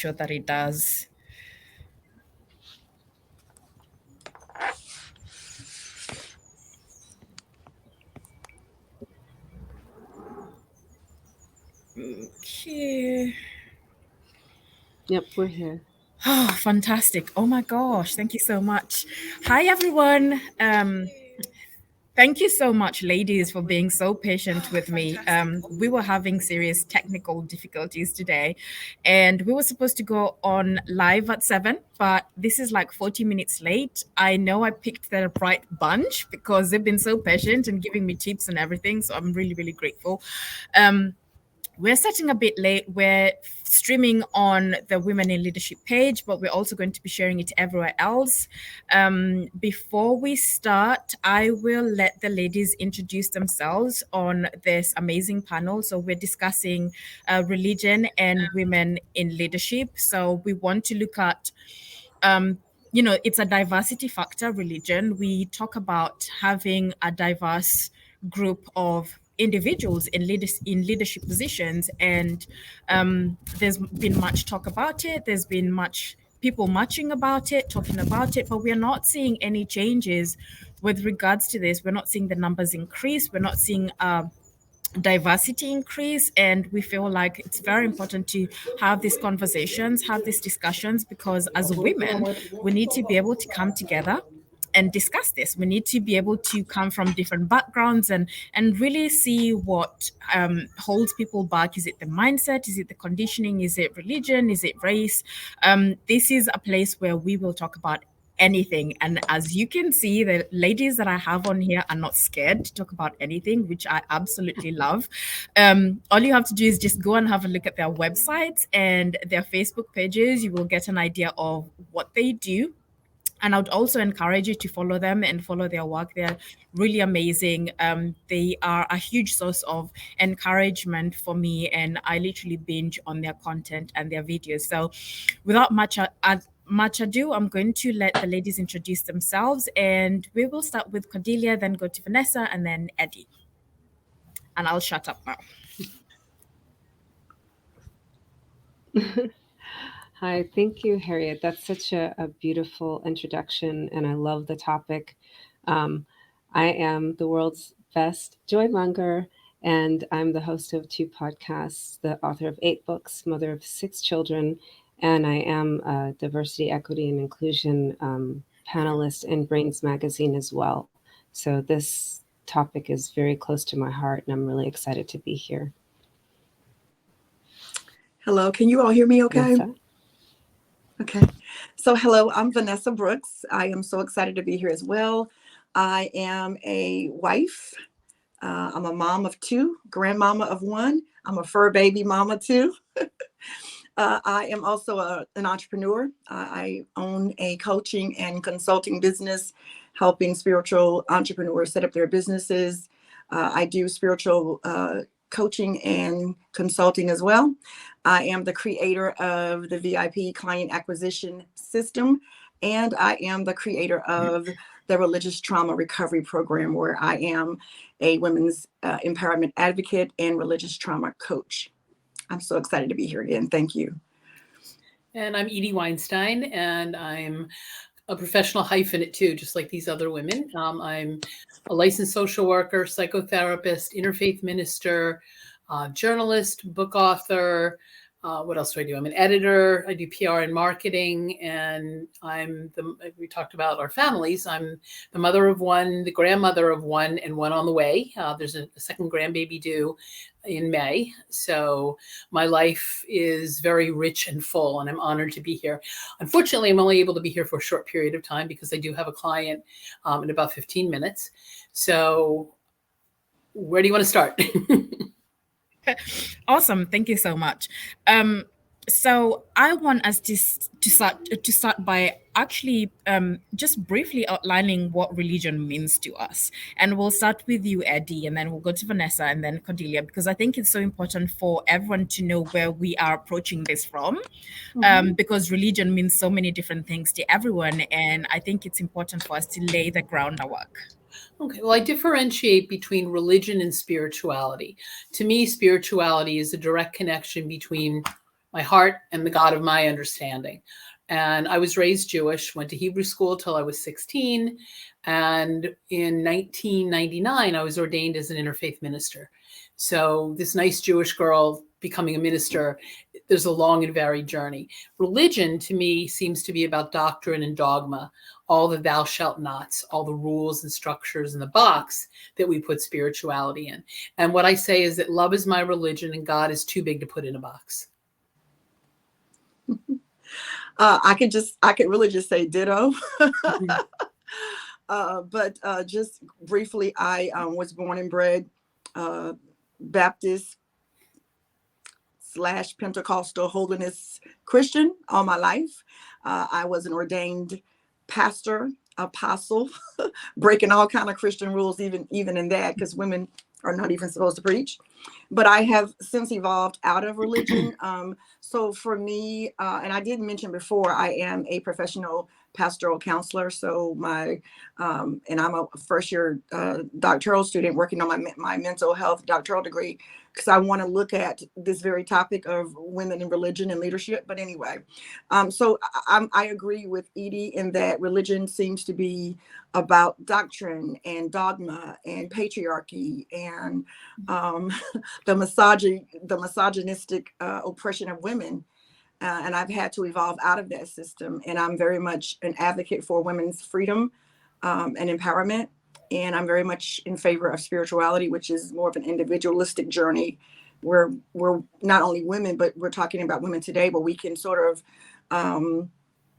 sure that it does. Okay. Yep, we're here. Oh, fantastic. Oh my gosh. Thank you so much. Hi, everyone. Thank you so much, ladies, for being so patient with me. We were having serious technical difficulties today, and we were supposed to go on live at 7, but this is like 40 minutes late. I know I picked the right bunch because they've been so patient and giving me tips and everything. So I'm really, really grateful. We're starting a bit late. We're streaming on the Women in Leadership page, but we're also going to be sharing it everywhere else. Before we start, I will let the ladies introduce themselves on this amazing panel. So we're discussing religion and women in leadership. So we want to look at it's a diversity factor, religion. We talk about having a diverse group of individuals in leadership positions, and there's been much talk about it. There's been much people marching about it, talking about it, but we're not seeing any changes with regards to this. We're not seeing the numbers increase. We're not seeing diversity increase, and we feel like it's very important to have these conversations, have these discussions, because as women we need to be able to come together and discuss this. We need to be able to come from different backgrounds and really see what holds people back. Is it the mindset? Is it the conditioning? Is it religion? Is it race? This is a place where we will talk about anything. And as you can see, the ladies that I have on here are not scared to talk about anything, which I absolutely love. All you have to do is just go and have a look at their websites and their Facebook pages. You will get an idea of what they do. And I would also encourage you to follow them and follow their work. They're really amazing. They are a huge source of encouragement for me, and I literally binge on their content and their videos. So without much ado, I'm going to let the ladies introduce themselves, and we will start with Cordelia, then go to Vanessa, and then Edie. And I'll shut up now. Hi, thank you, Harriet. That's such a beautiful introduction, and I love the topic. I am the world's best joy monger, and I'm the host of 2 podcasts, the author of 8 books, mother of 6 children, and I am a diversity, equity, and inclusion panelist in Brains Magazine as well. So this topic is very close to my heart, and I'm really excited to be here. Hello, can you all hear me okay? Vanessa? Okay. So hello, I'm Vanessa Brooks. I am so excited to be here as well. I am a wife. I'm a mom of 2, grandmama of 1. I'm a fur baby mama too. I am also an entrepreneur. I own a coaching and consulting business, helping spiritual entrepreneurs set up their businesses. I do spiritual coaching and consulting as well. I am the creator of the VIP client acquisition system, and I am the creator of the religious trauma recovery program, where I am a women's empowerment advocate and religious trauma coach. I'm so excited to be here again. Thank you. And I'm Edie Weinstein, and I'm a professional hyphenate too, just like these other women. I'm a licensed social worker, psychotherapist, interfaith minister, journalist, book author. What else do I do? I'm an editor. I do PR and marketing, and we talked about our families. I'm the mother of 1, the grandmother of 1, and 1 on the way. There's a second grandbaby due in May. So my life is very rich and full, and I'm honored to be here. Unfortunately, I'm only able to be here for a short period of time because I do have a client in about 15 minutes. So where do you want to start? Awesome. Thank you so much. So I want us to start by actually just briefly outlining what religion means to us. And we'll start with you, Edie, and then we'll go to Vanessa and then Cordelia, because I think it's so important for everyone to know where we are approaching this from, because religion means so many different things to everyone. And I think it's important for us to lay the groundwork. Okay, well, I differentiate between religion and spirituality. To me, spirituality is a direct connection between my heart and the God of my understanding. And I was raised Jewish, went to Hebrew school till I was 16. And in 1999, I was ordained as an interfaith minister. So this nice Jewish girl becoming a minister, there's a long and varied journey. Religion to me seems to be about doctrine and dogma, all the thou shalt nots, all the rules and structures in the box that we put spirituality in. And what I say is that love is my religion and God is too big to put in a box. I could really just say ditto. But just briefly, I was born and bred Baptist / Pentecostal holiness Christian all my life. I was an ordained pastor, apostle, breaking all kind of Christian rules, even in that, because women are not even supposed to preach. But I have since evolved out of religion. So for me, and I did mention before, I am a professional pastoral counselor. So and I'm a first year doctoral student working on my mental health doctoral degree, because I want to look at this very topic of women in religion and leadership. But anyway, so I agree with Edie in that religion seems to be about doctrine and dogma and patriarchy and the misogynistic oppression of women. And I've had to evolve out of that system. And I'm very much an advocate for women's freedom and empowerment. And I'm very much in favor of spirituality, which is more of an individualistic journey where we're not only women, but we're talking about women today, but we can sort of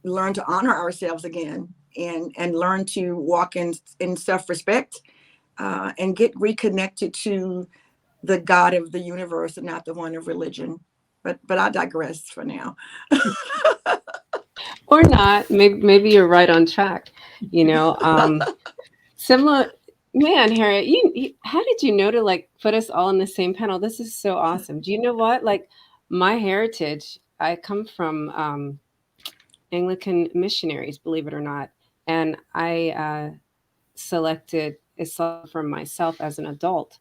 learn to honor ourselves again and learn to walk in self-respect and get reconnected to the God of the universe and not the one of religion. But I digress for now. Or not. Maybe you're right on track. Similar. Man, Harriet, how did you know to like put us all in the same panel? This is so awesome. Do you know what? Like my heritage, I come from Anglican missionaries, believe it or not, and I selected Islam for myself as an adult.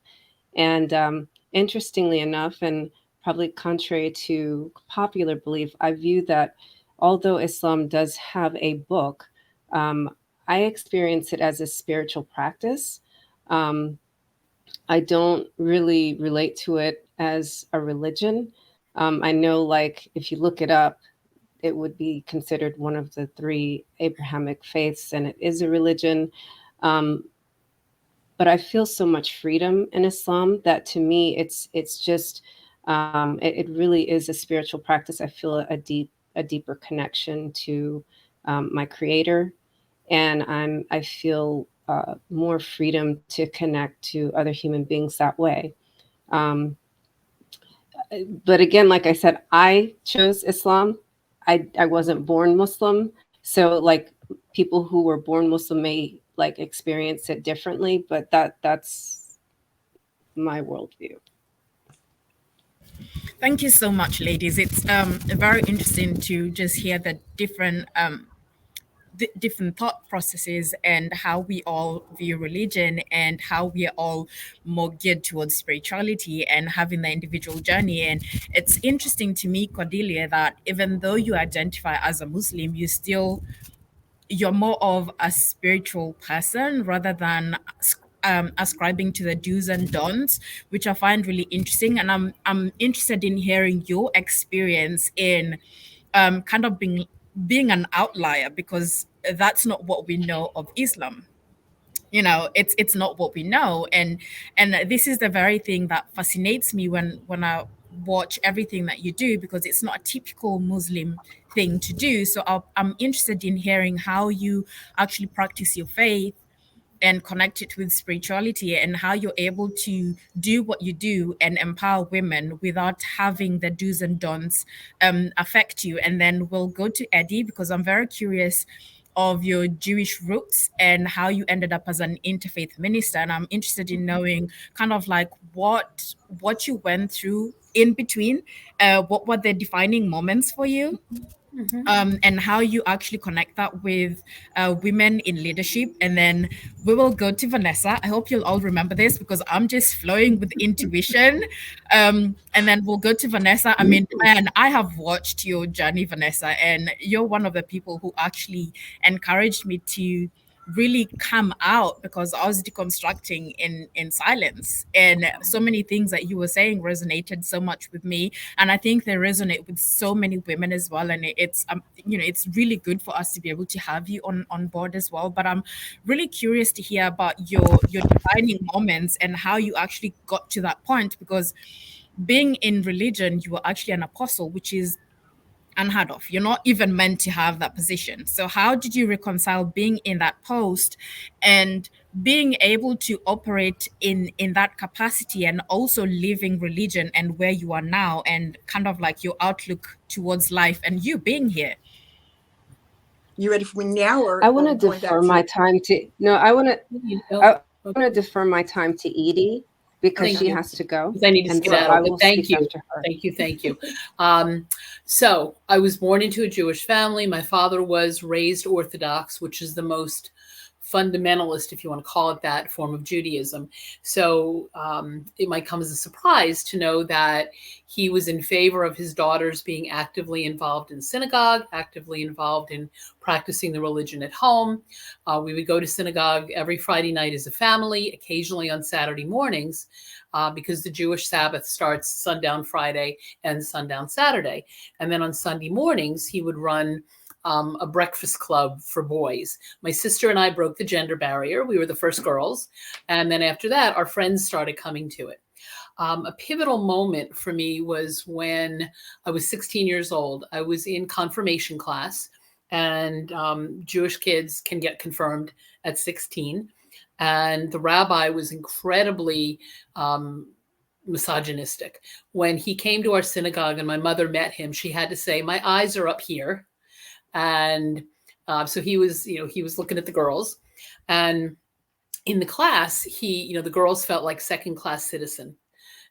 And interestingly enough, and probably contrary to popular belief, I view that although Islam does have a book, I experience it as a spiritual practice. Um, I don't really relate to it as a religion. I know, like, if you look it up, it would be considered one of the three Abrahamic faiths, and it is a religion. Um, but I feel so much freedom in Islam that to me it's just it really is a spiritual practice. I feel a deeper connection to my Creator, and I feel more freedom to connect to other human beings that way. Um, but again, like I said, I chose Islam. I wasn't born Muslim, so like people who were born Muslim may like experience it differently, but that's my worldview. Thank you so much, ladies. It's very interesting to just hear the different thought processes and how we all view religion and how we are all more geared towards spirituality and having the individual journey. And it's interesting to me, Cordelia, that even though you identify as a Muslim, you're more of a spiritual person rather than ascribing to the do's and don'ts, which I find really interesting. And I'm interested in hearing your experience in kind of being an outlier, because that's not what we know of Islam. It's not what we know, and this is the very thing that fascinates me when I watch everything that you do, because it's not a typical Muslim thing to do. So I'm interested in hearing how you actually practice your faith and connect it with spirituality, and how you're able to do what you do and empower women without having the do's and don'ts affect you. And then we'll go to Edie, because I'm very curious of your Jewish roots and how you ended up as an interfaith minister. And I'm interested in knowing kind of like what you went through in between. What were the defining moments for you? and how you actually connect that with women in leadership. And then we will go to Vanessa. I hope you'll all remember this because I'm just flowing with intuition. And then we'll go to Vanessa. I mean, man, I have watched your journey, Vanessa, and you're one of the people who actually encouraged me to really come out because I was deconstructing in silence, and so many things that you were saying resonated so much with me, and I think they resonate with so many women as well. And it's it's really good for us to be able to have you on board as well. But I'm really curious to hear about your defining moments and how you actually got to that point, because being in religion, you were actually an apostle, which is unheard of. You're not even meant to have that position. So how did you reconcile being in that post and being able to operate in that capacity, and also living religion and where you are now, and kind of like your outlook towards life and you being here? You ready for me now, or I want to going back defer to my time to no. I want to defer my time to Edie because Thank she you. has to go, I need to and so skedaddle, I but will thank speak you. after her. Thank you. So I was born into a Jewish family. My father was raised Orthodox, which is the most fundamentalist, if you want to call it that, form of Judaism. So it might come as a surprise to know that he was in favor of his daughters being actively involved in synagogue, actively involved in practicing the religion at home. We would go to synagogue every Friday night as a family, occasionally on Saturday mornings, because the Jewish Sabbath starts sundown Friday and sundown Saturday. And then on Sunday mornings, he would run a breakfast club for boys. My sister and I broke the gender barrier. We were the first girls. And then after that, our friends started coming to it. A pivotal moment for me was when I was 16 years old. I was in confirmation class, and Jewish kids can get confirmed at 16. And the rabbi was incredibly misogynistic. When he came to our synagogue and my mother met him, she had to say, "My eyes are up here." And so he was looking at the girls, and in the class, the girls felt like second-class citizen,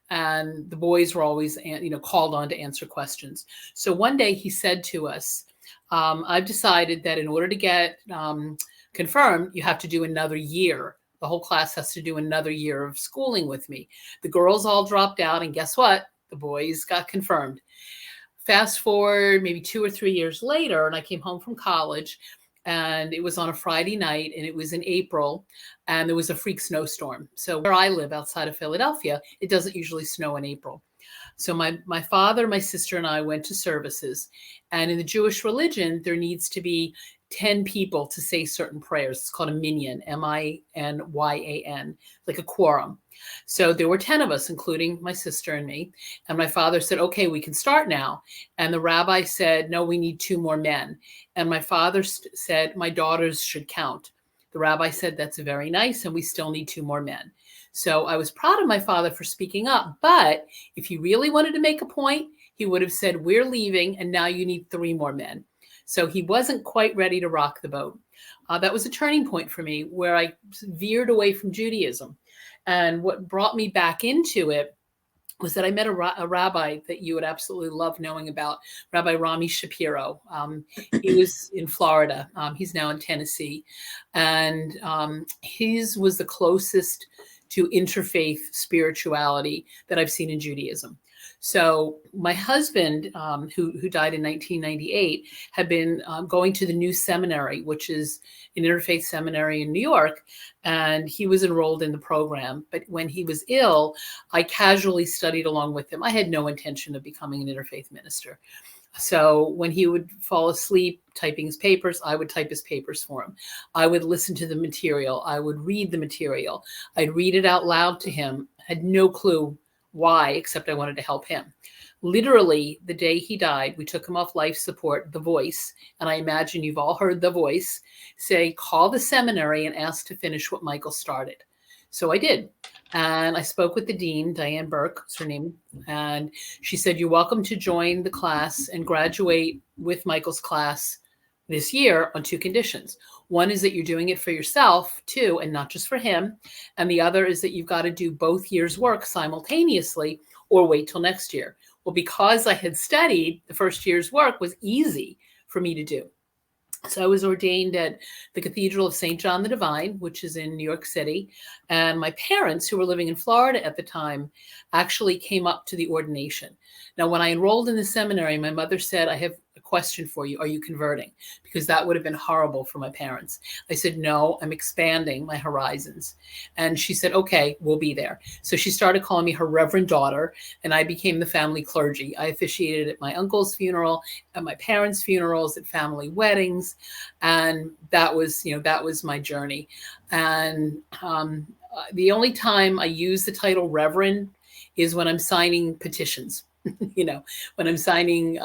and the boys were always, called on to answer questions. So one day he said to us, "I've decided that in order to get confirmed, you have to do another year. The whole class has to do another year of schooling with me." The girls all dropped out, and guess what? The boys got confirmed. Fast forward maybe 2 or 3 years later, and I came home from college, and it was on a Friday night, and it was in April, and there was a freak snowstorm. So where I live outside of Philadelphia, it doesn't usually snow in April. So my father, my sister, and I went to services. And in the Jewish religion, there needs to be 10 people to say certain prayers. It's called a minyan, M-I-N-Y-A-N, like a quorum. So there were 10 of us, including my sister and me. And my father said, "Okay, we can start now." And the rabbi said, "No, we need 2 more men." And my father said, "My daughters should count." The rabbi said, "That's very nice, and we still need 2 more men." So I was proud of my father for speaking up. But if he really wanted to make a point, he would have said, "We're leaving, and now you need 3 more men." So he wasn't quite ready to rock the boat. That was a turning point for me, where I veered away from Judaism. And what brought me back into it was that I met a rabbi that you would absolutely love knowing about, Rabbi Rami Shapiro. He was in Florida. He's now in Tennessee. And his was the closest to interfaith spirituality that I've seen in Judaism. So my husband, who died in 1998, had been going to the New Seminary, which is an interfaith seminary in New York, and he was enrolled in the program. But when he was ill, I casually studied along with him. I had no intention of becoming an interfaith minister. So when he would fall asleep typing his papers, I would type his papers for him. I would listen to the material. I would read the material. I'd read it out loud to him. I had no clue why, except I wanted to help him. Literally, the day he died, we took him off life support, The Voice. And I imagine you've all heard The Voice say, "Call the seminary and ask to finish what Michael started." So I did. And I spoke with the dean, Diane Burke, is her name. And she said, "You're welcome to join the class and graduate with Michael's class this year on 2 conditions. One is that you're doing it for yourself too, and not just for him. And the other is that you've got to do both years' work simultaneously or wait till next year." Well, because I had studied, the first year's work was easy for me to do. So I was ordained at the Cathedral of St. John the Divine, which is in New York City. And my parents, who were living in Florida at the time, actually came up to the ordination. Now, when I enrolled in the seminary, my mother said, I have a question for you. Are you converting? Because that would have been horrible for my parents. I said, no, I'm expanding my horizons. And she said, okay, we'll be there. So she started calling me her reverend daughter, and I became the family clergy. I officiated at my uncle's funeral, at my parents' funerals, at family weddings. And that was my journey. And the only time I use the title reverend is when I'm signing petitions. When I'm signing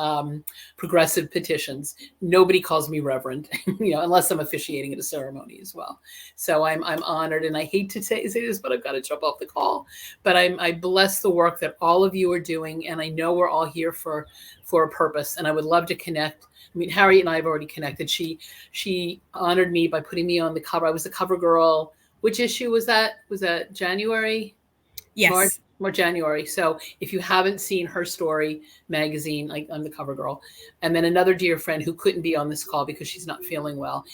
progressive petitions, nobody calls me reverend, unless I'm officiating at a ceremony as well. So I'm honored, and I hate to say this, but I've got to jump off the call. But I bless the work that all of you are doing, and I know we're all here for a purpose. And I would love to connect. I mean, Harriet and I have already connected. She honored me by putting me on the cover. I was the cover girl. Which issue was that? Was that January? Yes. March, January. So if you haven't seen her story magazine, I'm the cover girl. And then another dear friend who couldn't be on this call because she's not feeling well,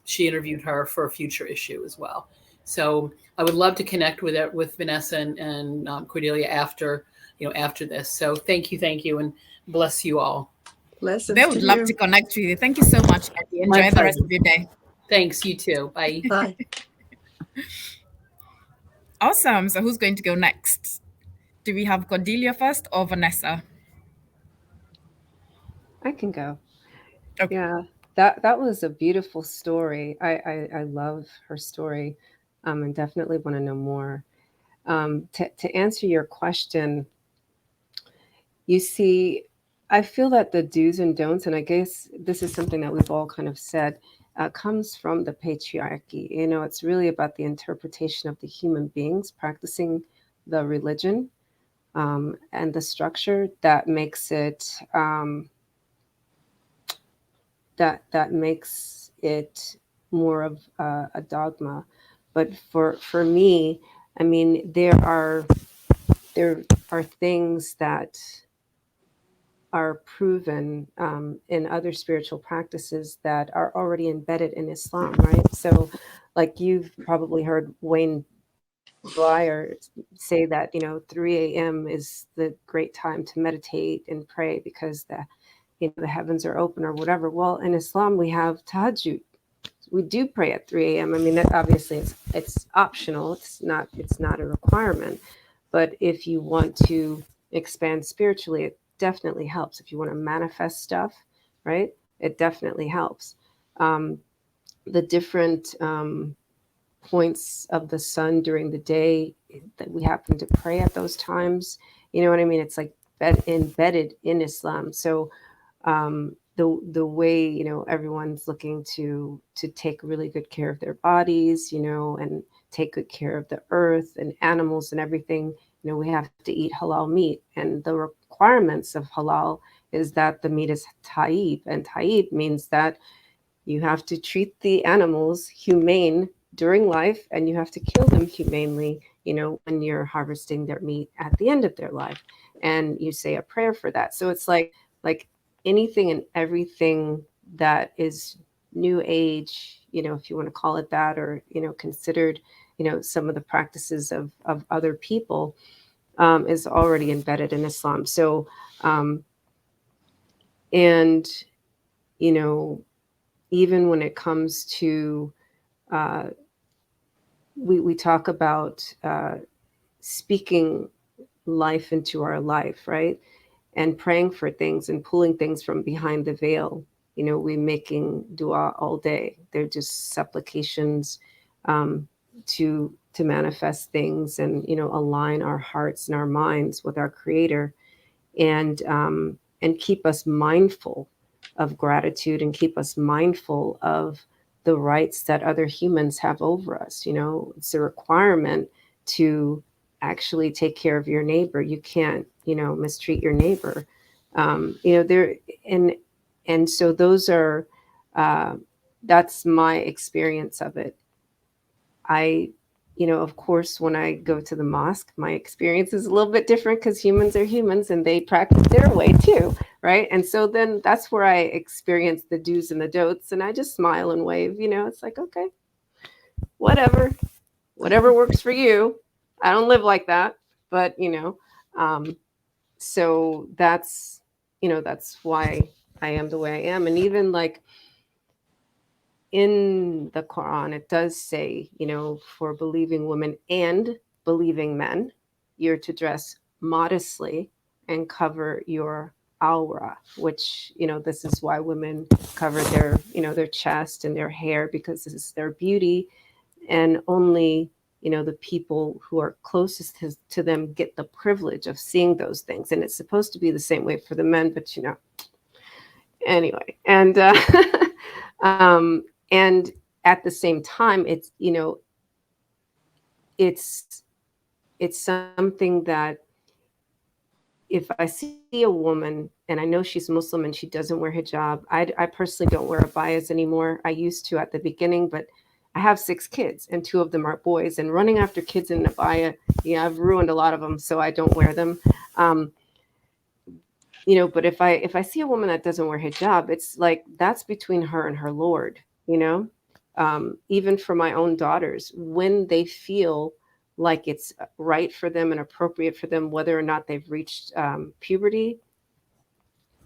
she interviewed her for a future issue as well. So I would love to connect with Vanessa and Cordelia after this. So thank you, and bless you all. Blessings They would love to connect with you. Thank you so much, Edie. Enjoy the rest of your day. Thanks, you too. Bye. Bye. Awesome. So who's going to go next? Do we have Cordelia first or Vanessa? I can go. Okay. Yeah, that was a beautiful story. I love her story, and definitely want to know more. To answer your question, you see, I feel that the do's and don'ts, and I guess this is something that we've all kind of said, comes from the patriarchy. It's really about the interpretation of the human beings practicing the religion, and the structure that makes it that makes it more of a dogma. But for me, I mean, there are things that are proven in other spiritual practices that are already embedded in Islam, right? So, like you've probably heard Wayne Dwyer say that 3 a.m. is the great time to meditate and pray because the heavens are open or whatever. Well, in Islam we have tahajjud. We do pray at 3 a.m. I mean, that obviously it's optional. It's not a requirement. But if you want to expand spiritually, it definitely helps. If you want to manifest stuff, right? It definitely helps. The different points of the sun during the day that we happen to pray at those times. You know what I mean? It's like embedded in Islam. So the way everyone's looking to take really good care of their bodies, and take good care of the earth and animals and everything. We have to eat halal meat, and the requirements of halal is that the meat is taib, and taib means that you have to treat the animals humane during life, and you have to kill them humanely, when you're harvesting their meat at the end of their life, and you say a prayer for that. So it's like anything and everything that is new age, if you want to call it that, or considered some of the practices of other people, is already embedded in Islam. So and even when it comes to we talk about speaking life into our life, right? And praying for things and pulling things from behind the veil. We making dua all day. They're just supplications to manifest things and align our hearts and our minds with our Creator, and keep us mindful of gratitude, and keep us mindful of the rights that other humans have over us. It's a requirement to actually take care of your neighbor. You can't mistreat your neighbor. There and so those are that's my experience of it. I of course, when I go to the mosque, my experience is a little bit different because humans are humans and they practice their way too, right? And so then that's where I experience the do's and the don'ts, and I just smile and wave. It's like, okay, whatever works for you. I don't live like that, but so that's why I am the way I am. And even like in the Quran, it does say, for believing women and believing men, you're to dress modestly and cover your aura, which, this is why women cover their chest and their hair, because this is their beauty. And only, the people who are closest to them get the privilege of seeing those things. And it's supposed to be the same way for the men, but, anyway. And, and at the same time, it's something that if I see a woman and I know she's Muslim and she doesn't wear hijab, I personally don't wear abayas anymore. I used to at the beginning, but I have 6 kids and 2 of them are boys, and running after kids in an abaya, I've ruined a lot of them, so I don't wear them. But if I see a woman that doesn't wear hijab, it's like that's between her and her Lord. Even for my own daughters, when they feel like it's right for them and appropriate for them, whether or not they've reached puberty,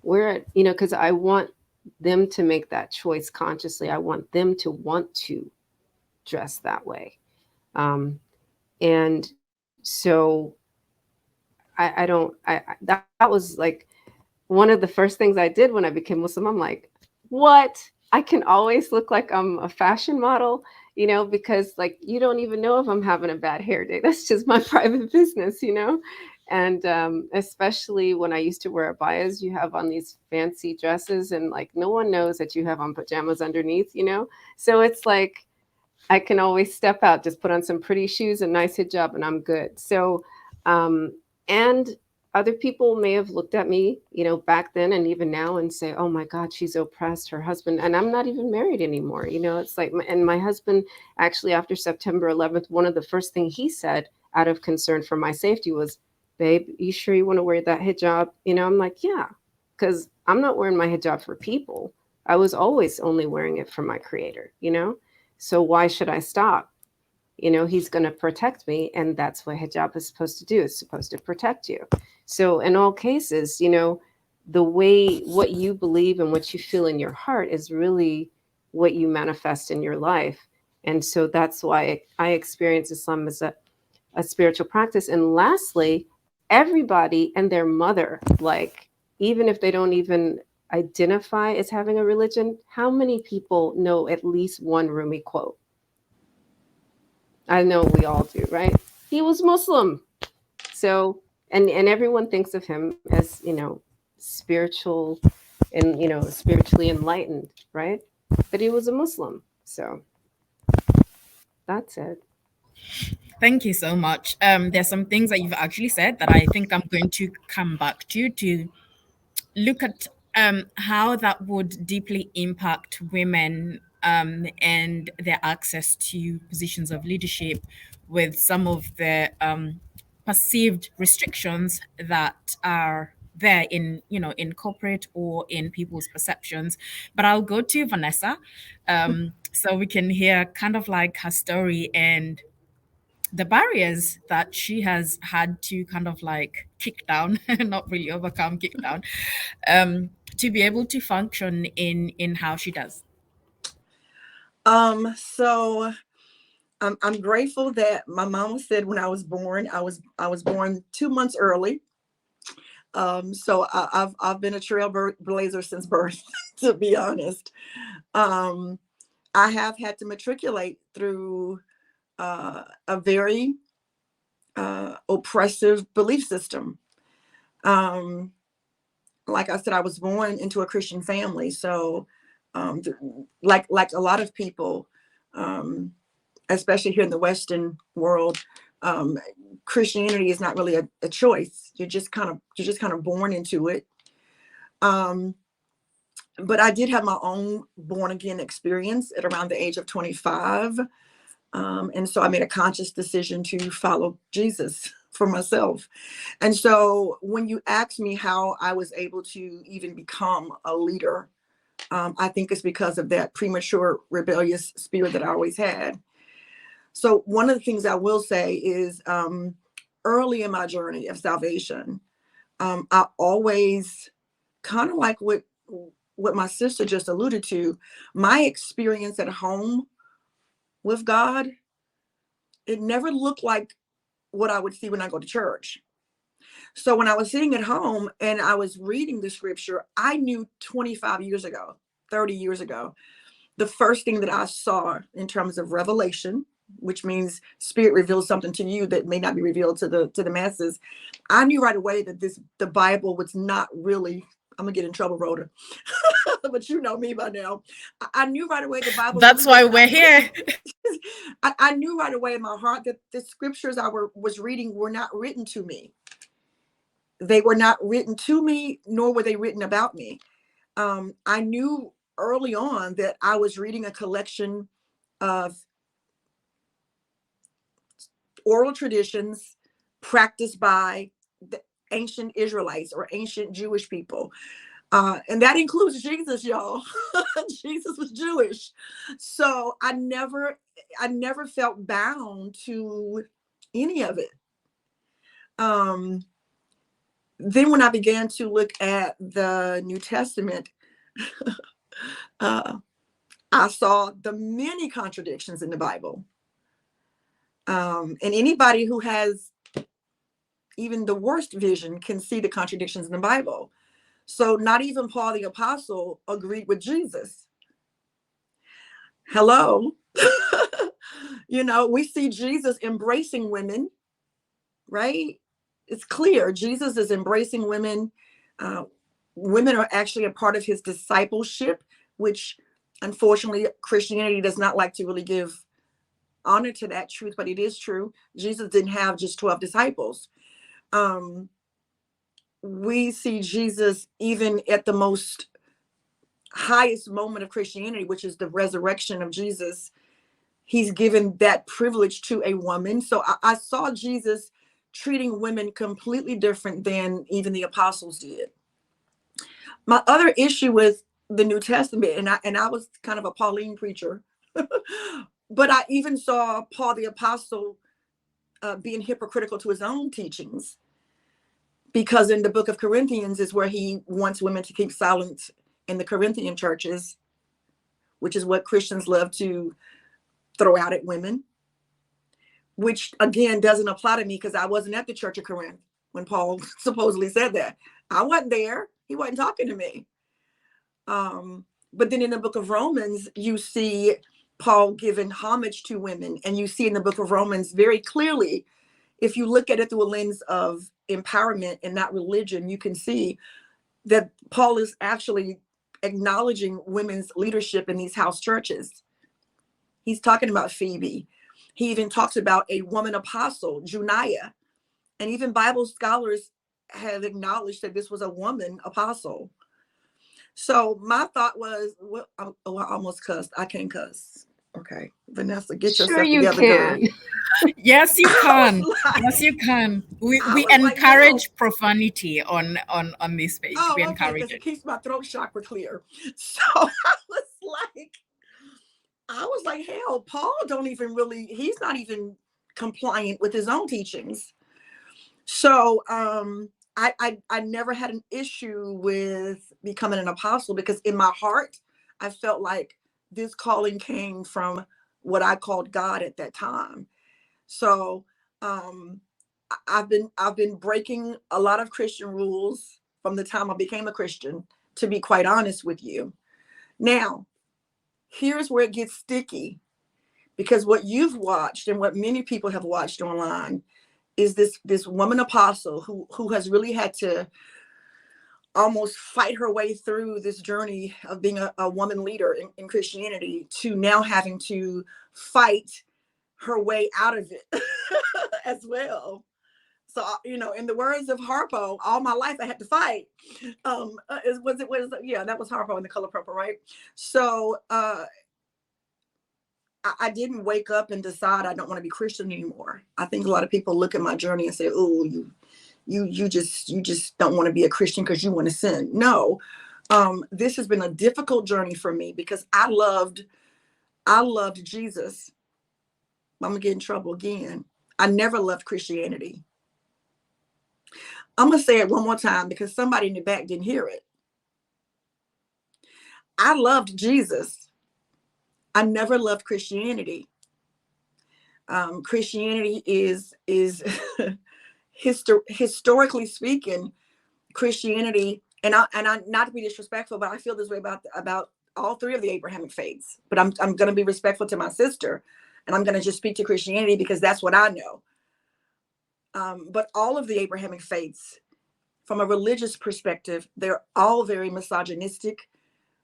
because I want them to make that choice consciously. I want them to want to dress that way. And so I don't, that was like one of the first things I did when I became Muslim. I'm like, what? I can always look like I'm a fashion model, because like, you don't even know if I'm having a bad hair day. That's just my private business, And especially when I used to wear abayas, you have on these fancy dresses and like, no one knows that you have on pajamas underneath, So it's like, I can always step out, just put on some pretty shoes and nice hijab and I'm good. So, and other people may have looked at me, back then and even now and say, oh my God, she's oppressed her husband. And I'm not even married anymore. It's like, and my husband actually after September 11th, one of the first things he said out of concern for my safety was, babe, you sure you want to wear that hijab? I'm like, yeah, because I'm not wearing my hijab for people. I was always only wearing it for my creator, So why should I stop? He's going to protect me. And that's what hijab is supposed to do. It's supposed to protect you. So in all cases, the way what you believe and what you feel in your heart is really what you manifest in your life. And so that's why I experience Islam as a spiritual practice. And lastly, everybody and their mother, like, even if they don't even identify as having a religion, how many people know at least one Rumi quote? I know we all do, right? He was Muslim. So, and everyone thinks of him as, spiritual and, spiritually enlightened, right? But he was a Muslim. So that's it. Thank you so much. There's some things that you've actually said that I think I'm going to come back to look at how that would deeply impact women and their access to positions of leadership with some of the perceived restrictions that are there in corporate or in people's perceptions. But I'll go to Vanessa so we can hear kind of like her story and the barriers that she has had to kind of like kick down, not really overcome, kick down, to be able to function in how she does. So I'm grateful that my mama said when I was born, I was born 2 months early. So I've been a trailblazer since birth, to be honest. I have had to matriculate through a very oppressive belief system. Like I said, I was born into a Christian family, so like a lot of people, especially here in the Western world, Christianity is not really a choice. You're just kind of born into it. But I did have my own born again experience at around the age of 25. And so I made a conscious decision to follow Jesus for myself. And so when you ask me how I was able to even become a leader, I think it's because of that premature rebellious spirit that I always had. So one of the things I will say is early in my journey of salvation, I always kind of like what my sister just alluded to, my experience at home with God, it never looked like what I would see when I go to church. So when I was sitting at home and I was reading the scripture, I knew 25 years ago, 30 years ago, the first thing that I saw in terms of revelation, which means spirit reveals something to you that may not be revealed to the masses. I knew right away that the Bible was not really, I'm gonna get in trouble, Rhoda, but you know me by now. I knew right away the Bible. That's really why we're here. I knew right away in my heart that the scriptures I was reading were not written to me. They were not written to me, nor were they written about me. I knew early on that I was reading a collection of oral traditions practiced by the ancient Israelites or ancient Jewish people. And that includes Jesus, y'all. Jesus was Jewish. So I never felt bound to any of it. Then when I began to look at the New Testament, I saw the many contradictions in the Bible. And anybody who has even the worst vision can see the contradictions in the Bible. So not even Paul the Apostle agreed with Jesus. Hello. You know, we see Jesus embracing women, right? It's clear Jesus is embracing women. Women are actually a part of his discipleship, which unfortunately Christianity does not like to really give honor to that truth, but it is true. Jesus didn't have just 12 disciples. We see Jesus even at the most highest moment of Christianity, which is the resurrection of Jesus. He's given that privilege to a woman. So I saw Jesus treating women completely different than even the apostles did. My other issue with the New Testament, and I was kind of a Pauline preacher, but I even saw Paul the Apostle being hypocritical to his own teachings, because in the book of Corinthians is where he wants women to keep silent in the Corinthian churches, which is what Christians love to throw out at women, which again doesn't apply to me because I wasn't at the Church of Corinth when Paul supposedly said that. I wasn't there. He wasn't talking to me. But then in the book of Romans, you see Paul giving homage to women. And you see in the book of Romans very clearly, if you look at it through a lens of empowerment and not religion, you can see that Paul is actually acknowledging women's leadership in these house churches. He's talking about Phoebe. He even talks about a woman apostle, Juniah. And even Bible scholars have acknowledged that this was a woman apostle. So my thought was, well, I almost cussed. I can't cuss. Okay, Vanessa, get Sure yourself you together, can. girl. Yes, you can. Like, Yes, you can. We was encourage like, profanity on this page. oh, We okay, encourage because it. it keeps my throat chakra clear. So I was like, hell, Paul don't even really, he's not even compliant with his own teachings. So I never had an issue with becoming an apostle, because in my heart, I felt like this calling came from what I called God at that time. So I've been breaking a lot of Christian rules from the time I became a Christian, to be quite honest with you. Now, here's where it gets sticky, because what you've watched and what many people have watched online is this woman apostle who has really had to almost fight her way through this journey of being a woman leader in Christianity, to now having to fight her way out of it as well. So, you know, in the words of Harpo, all my life I had to fight. Yeah, that was Harpo in The Color Purple, right? So I didn't wake up and decide I don't want to be Christian anymore. I think a lot of people look at my journey and say, oh, you just don't want to be a Christian because you want to sin. No, this has been a difficult journey for me because I loved Jesus. I'm gonna get in trouble again. I never loved Christianity. I'm gonna say it one more time because somebody in the back didn't hear it. I loved Jesus. I never loved Christianity. Christianity is historically speaking, Christianity, and I not to be disrespectful, but I feel this way about all three of the Abrahamic faiths. But I'm going to be respectful to my sister, and I'm going to just speak to Christianity because that's what I know. But all of the Abrahamic faiths, from a religious perspective, they're all very misogynistic,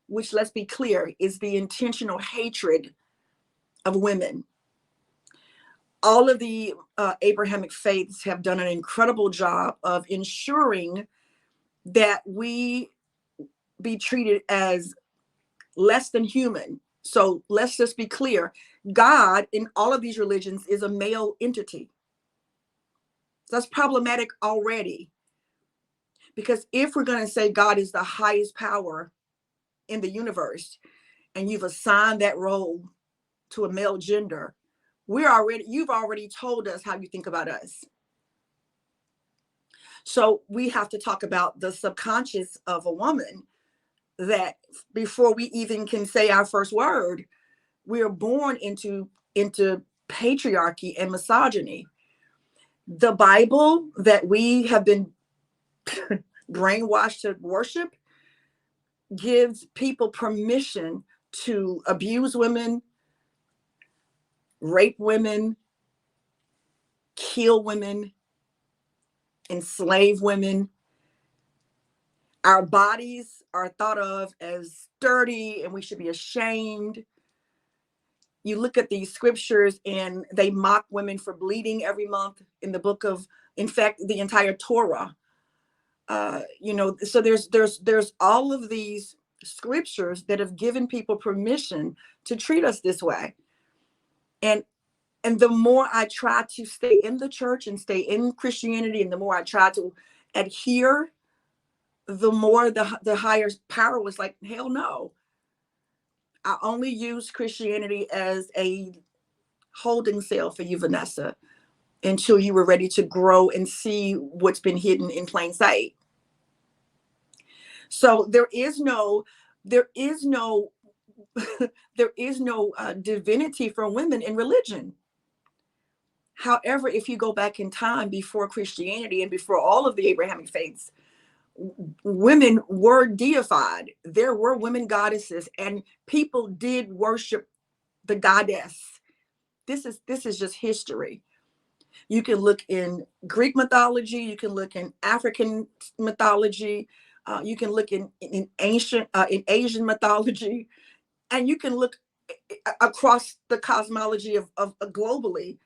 which, let's be clear, is the intentional hatred of women. All of the Abrahamic faiths have done an incredible job of ensuring that we be treated as less than human. So let's just be clear. God in all of these religions is a male entity. That's problematic already. Because if we're going to say God is the highest power in the universe, and you've assigned that role to a male gender, you've already told us how you think about us. So we have to talk about the subconscious of a woman, that before we even can say our first word, we are born into patriarchy and misogyny. The Bible that we have been brainwashed to worship gives people permission to abuse women, rape women, kill women, enslave women. Our bodies are thought of as dirty and we should be ashamed. You look at these scriptures and they mock women for bleeding every month in the book of, in fact, the entire Torah. So there's all of these scriptures that have given people permission to treat us this way. And the more I try to stay in the church and stay in Christianity, and the more I try to adhere, the more the higher power was like, hell no. I only use Christianity as a holding cell for you, Vanessa, until you were ready to grow and see what's been hidden in plain sight. So there is no divinity for women in religion. However, if you go back in time before Christianity and before all of the Abrahamic faiths, women were deified. There were women goddesses, and people did worship the goddess. This is just history. You can look in Greek mythology, you can look in African mythology, you can look in Asian mythology, and you can look across the cosmology of globally.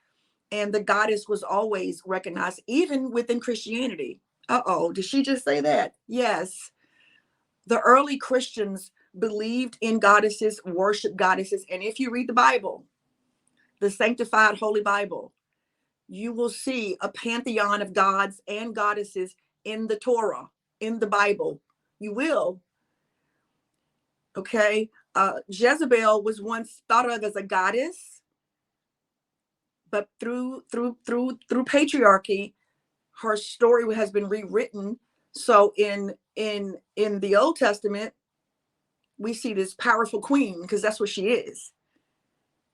And the goddess was always recognized, even within Christianity. Did she just say that? Yes. The early Christians believed in goddesses, worshiped goddesses. And if you read the Bible, the sanctified Holy Bible, you will see a pantheon of gods and goddesses in the Torah, in the Bible. You will. Okay. Jezebel was once thought of as a goddess, but through patriarchy, her story has been rewritten. So in the Old Testament, we see this powerful queen, because that's what she is.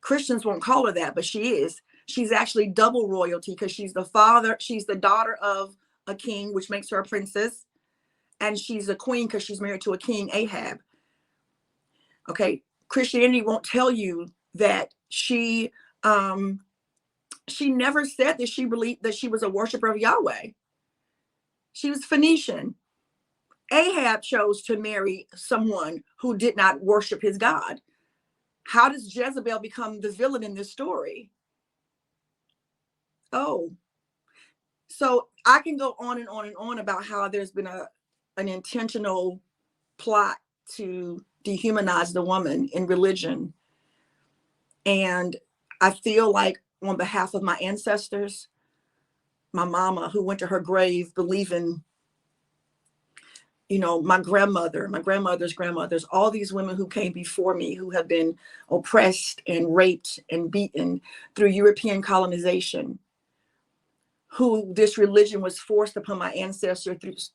Christians won't call her that, but she is. She's actually double royalty, because she's the daughter of a king, which makes her a princess. And she's a queen because she's married to a king, Ahab. Okay. Christianity won't tell you that she never said that she believed that she was a worshiper of Yahweh. She was Phoenician. Ahab chose to marry someone who did not worship his God. How does Jezebel become the villain in this story? Oh, so I can go on and on and on about how there's been an intentional plot to dehumanize the woman in religion. And I feel like on behalf of my ancestors, my mama who went to her grave believing, my grandmother, my grandmother's grandmothers, all these women who came before me who have been oppressed and raped and beaten through European colonization, who this religion was forced upon my ancestors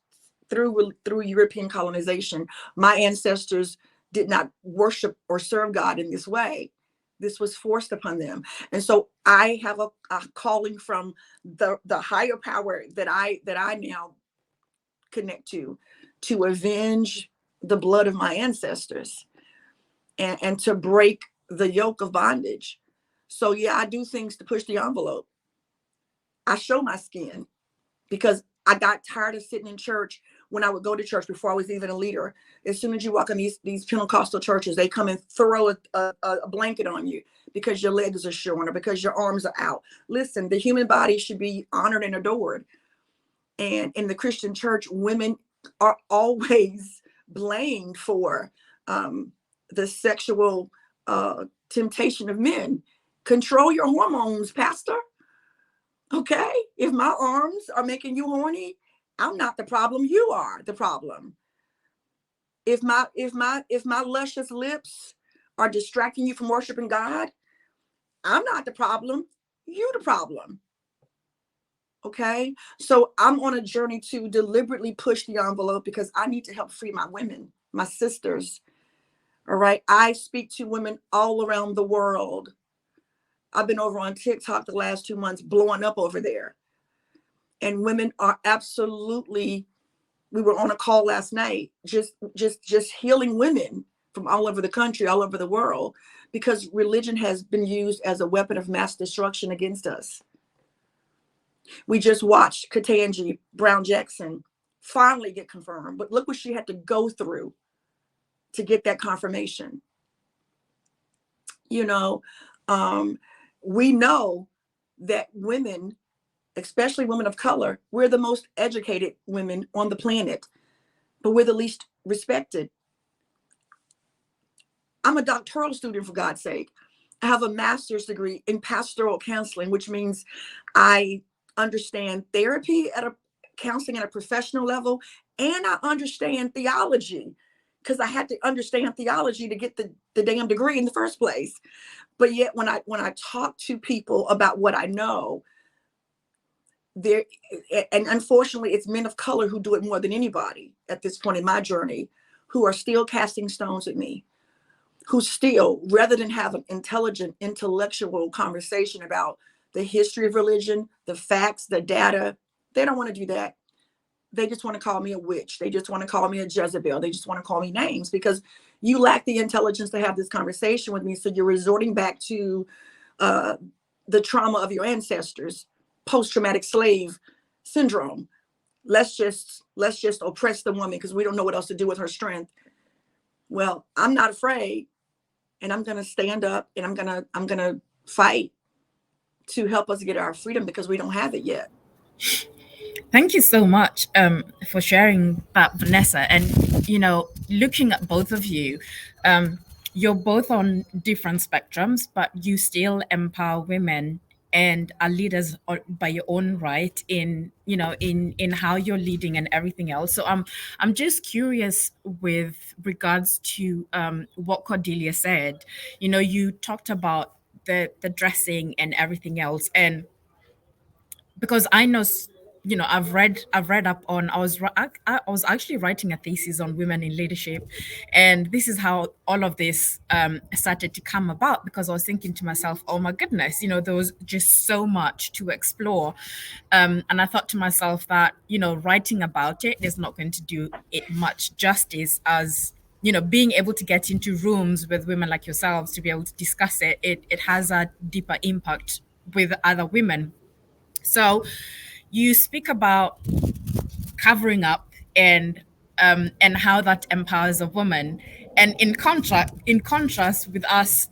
through European colonization. My ancestors did not worship or serve God in this way. This was forced upon them. And so I have a calling from the higher power that I now connect to avenge the blood of my ancestors and to break the yoke of bondage. So yeah, I do things to push the envelope. I show my skin because I got tired of sitting in church when I would go to church before I was even a leader. As soon as you walk in these Pentecostal churches, they come and throw a blanket on you because your legs are showing or because your arms are out. Listen, the human body should be honored and adored. And in the Christian church, women are always blamed for the sexual temptation of men. Control your hormones, Pastor. Okay, if my arms are making you horny, I'm not the problem. You are the problem. If my luscious lips are distracting you from worshiping God, I'm not the problem. You the problem. Okay, so I'm on a journey to deliberately push the envelope because I need to help free my women, my sisters. All right, I speak to women all around the world. I've been over on TikTok the last 2 months, blowing up over there. And women are absolutely, we were on a call last night, just healing women from all over the country, all over the world, because religion has been used as a weapon of mass destruction against us. We just watched Ketanji Brown Jackson finally get confirmed, but look what she had to go through to get that confirmation. We know that women, especially women of color, we're the most educated women on the planet, but we're the least respected. I'm a doctoral student, for God's sake. I have a master's degree in pastoral counseling, which means I understand therapy counseling at a professional level, and I understand theology because I had to understand theology to get the damn degree in the first place. But yet when I talk to people about what I know, there, and unfortunately it's men of color who do it more than anybody at this point in my journey, who are still casting stones at me, who still, rather than have an intelligent, intellectual conversation about the history of religion, the facts, the data, they don't want to do that. They just want to call me a witch. They just want to call me a Jezebel. They just want to call me names because you lack the intelligence to have this conversation with me. So you're resorting back to the trauma of your ancestors, post-traumatic slave syndrome. Let's just oppress the woman because we don't know what else to do with her strength. Well, I'm not afraid, and I'm going to stand up, and I'm going to fight to help us get our freedom because we don't have it yet. Thank you so much for sharing that, Vanessa. And, looking at both of you, you're both on different spectrums, but you still empower women and are leaders by your own right in how you're leading and everything else. So I'm just curious with regards to what Cordelia said. You talked about the dressing and everything else, and because I know, I've read up on. I was actually writing a thesis on women in leadership, and this is how all of this started to come about. Because I was thinking to myself, oh my goodness, there was just so much to explore, and I thought to myself that writing about it is not going to do it much justice as being able to get into rooms with women like yourselves to be able to discuss it. It has a deeper impact with other women. So you speak about covering up and how that empowers a woman. And in contrast with us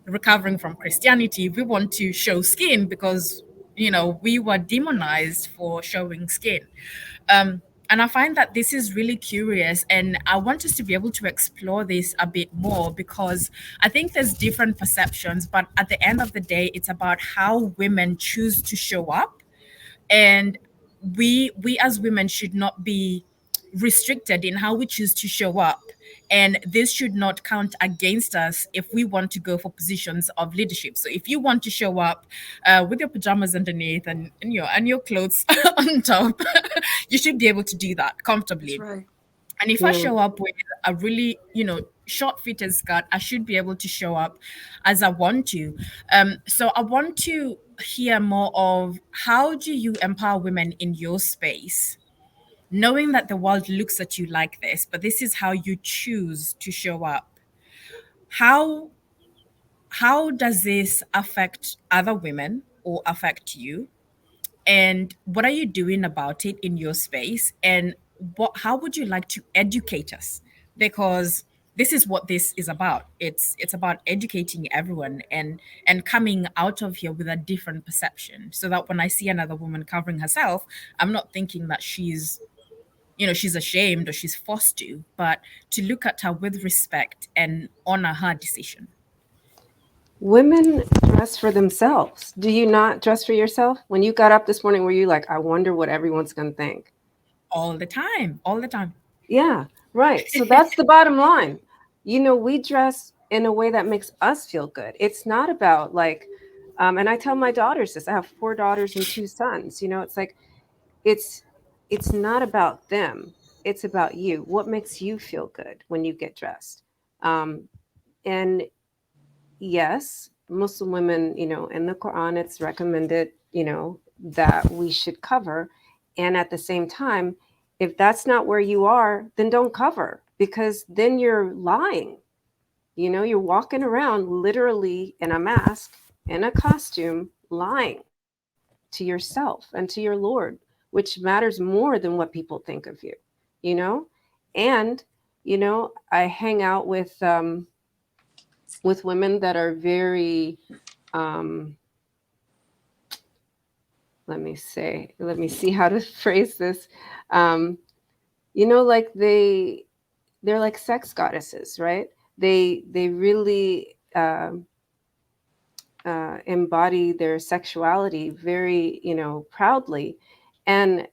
recovering from Christianity, we want to show skin because we were demonized for showing skin. And I find that this is really curious, and I want us to be able to explore this a bit more, because I think there's different perceptions, but at the end of the day, it's about how women choose to show up. And we as women should not be restricted in how we choose to show up, and this should not count against us if we want to go for positions of leadership. So if you want to show up with your pajamas underneath and your clothes on top, you should be able to do that That's comfortably. right. And if I Yeah. show up with a really, short fitted skirt, I should be able to show up as I want to. So I want to hear more of, how do you empower women in your space, knowing that the world looks at you like this, but this is how you choose to show up. How does this affect other women or affect you? And what are you doing about it in your space? And how would you like to educate us? Because this is what this is about. It's about educating everyone and coming out of here with a different perception, so that when I see another woman covering herself, I'm not thinking that she's ashamed or she's forced to, but to look at her with respect and honor her decision. Women dress for themselves. Do you not dress for yourself? When you got up this morning, were you like, I wonder what everyone's going to think? All the time, all the time. Yeah, right. So that's the bottom line. We dress in a way that makes us feel good. It's not about like, and I tell my daughters this. I have 4 daughters and 2 sons. It's like it's it's not about them. It's about you. What makes you feel good when you get dressed? And yes, Muslim women, in the Quran, it's recommended, that we should cover. And at the same time, if that's not where you are, then don't cover, because then you're lying. You're walking around literally in a mask, in a costume, lying to yourself and to your Lord, which matters more than what people think of you, you know? And, I hang out with women that are very, um, let me see how to phrase this. Um, like they're like sex goddesses, right? They really embody their sexuality very, proudly. And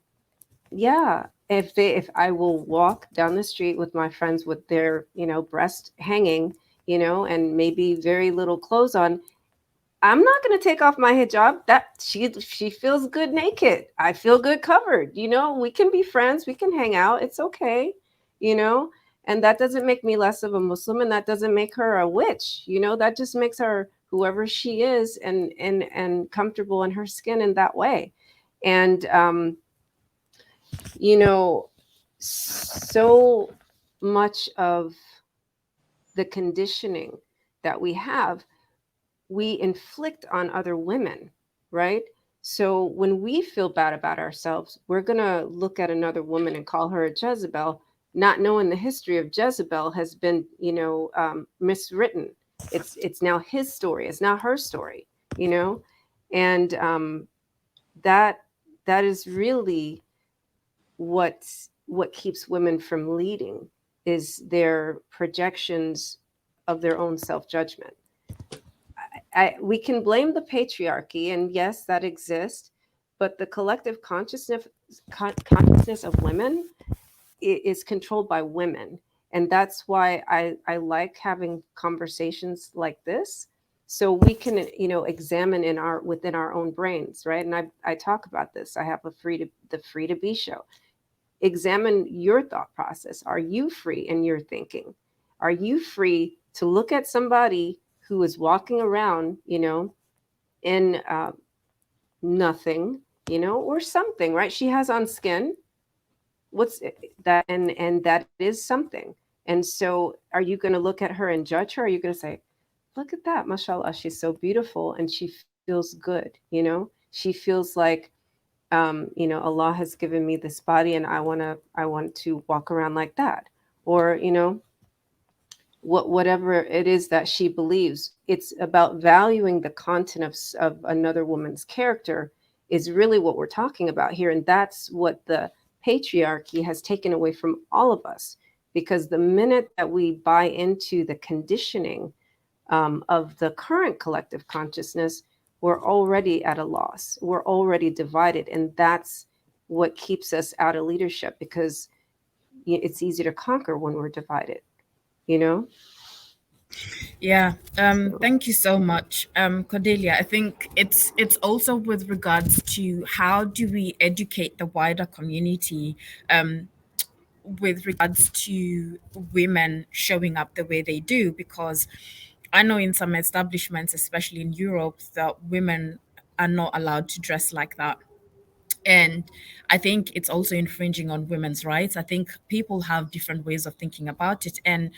yeah, if I will walk down the street with my friends with their, breast hanging, and maybe very little clothes on, I'm not going to take off my hijab. That she feels good naked. I feel good covered. We can be friends. We can hang out. It's okay. You know, and that doesn't make me less of a Muslim, and that doesn't make her a witch. That just makes her whoever she is, and comfortable in her skin in that way. And you know, so much of the conditioning that we have, we inflict on other women, right? So when we feel bad about ourselves, we're going to look at another woman and call her a Jezebel, not knowing the history of Jezebel has been, miswritten. It's now his story. It's not her story, and that that is really what keeps women from leading, is their projections of their own self-judgment. We can blame the patriarchy, and yes, that exists, but the collective consciousness of women is controlled by women, and that's why I like having conversations like this, so we can examine within our own brains, right? And I talk about this. I have the Free to Be show. Examine your thought process. Are you free in your thinking? Are you free to look at somebody who is walking around, in nothing, or something, right? She has on skin. What's that? And that is something. And so are you going to look at her and judge her? Are you going to say, look at that, mashallah, she's so beautiful and she feels good, she feels like Allah has given me this body, and I want to walk around like that. Or, whatever it is that she believes. It's about valuing the content of another woman's character, is really what we're talking about here. And that's what the patriarchy has taken away from all of us, because the minute that we buy into the conditioning of the current collective consciousness, we're already at a loss. We're already divided. And that's what keeps us out of leadership, because it's easy to conquer when we're divided, you know? Yeah. Thank you so much, Cordelia. I think it's also with regards to how do we educate the wider community with regards to women showing up the way they do, because I know in some establishments, especially in Europe, that women are not allowed to dress like that. And I think it's also infringing on women's rights. I think people have different ways of thinking about it. And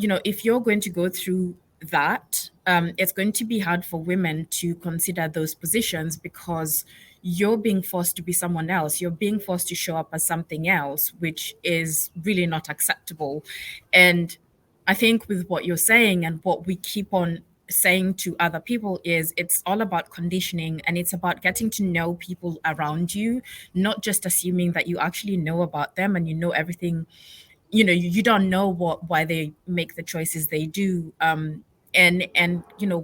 if you're going to go through that, it's going to be hard for women to consider those positions, because you're being forced to be someone else. You're being forced to show up as something else, which is really not acceptable. And I think with what you're saying and what we keep on saying to other people is it's all about conditioning, and it's about getting to know people around you, not just assuming that you actually know about them and you know everything. You don't know why they make the choices they do. And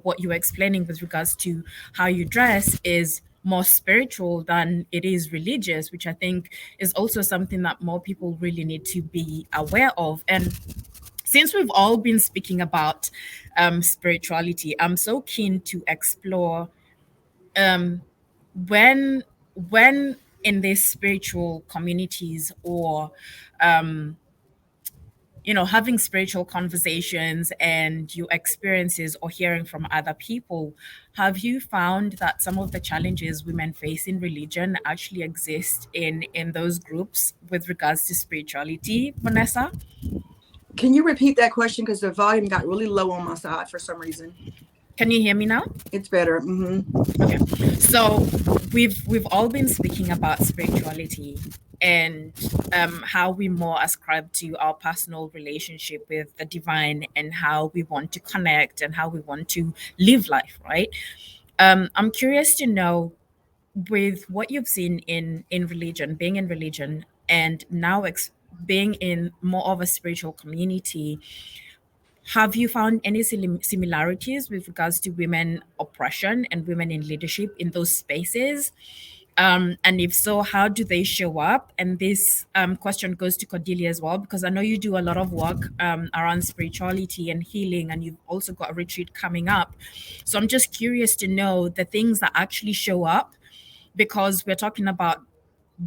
what you're explaining with regards to how you dress is more spiritual than it is religious, which I think is also something that more people really need to be aware of. And since we've all been speaking about spirituality, I'm so keen to explore when in these spiritual communities, or having spiritual conversations and your experiences or hearing from other people, have you found that some of the challenges women face in religion actually exist in those groups with regards to spirituality, Vanessa? Can you repeat that question? Because the volume got really low on my side for some reason. Can you hear me now? It's better. Okay. So we've all been speaking about spirituality and how we more ascribe to our personal relationship with the divine, and how we want to connect and how we want to live life, right? I'm curious to know, with what you've seen in religion, being in religion, and now being in more of a spiritual community, have you found any similarities with regards to women oppression and women in leadership in those spaces? And if so, how do they show up? And this question goes to Cordelia as well, because I know you do a lot of work around spirituality and healing, and you've also got a retreat coming up. So I'm just curious to know the things that actually show up, because we're talking about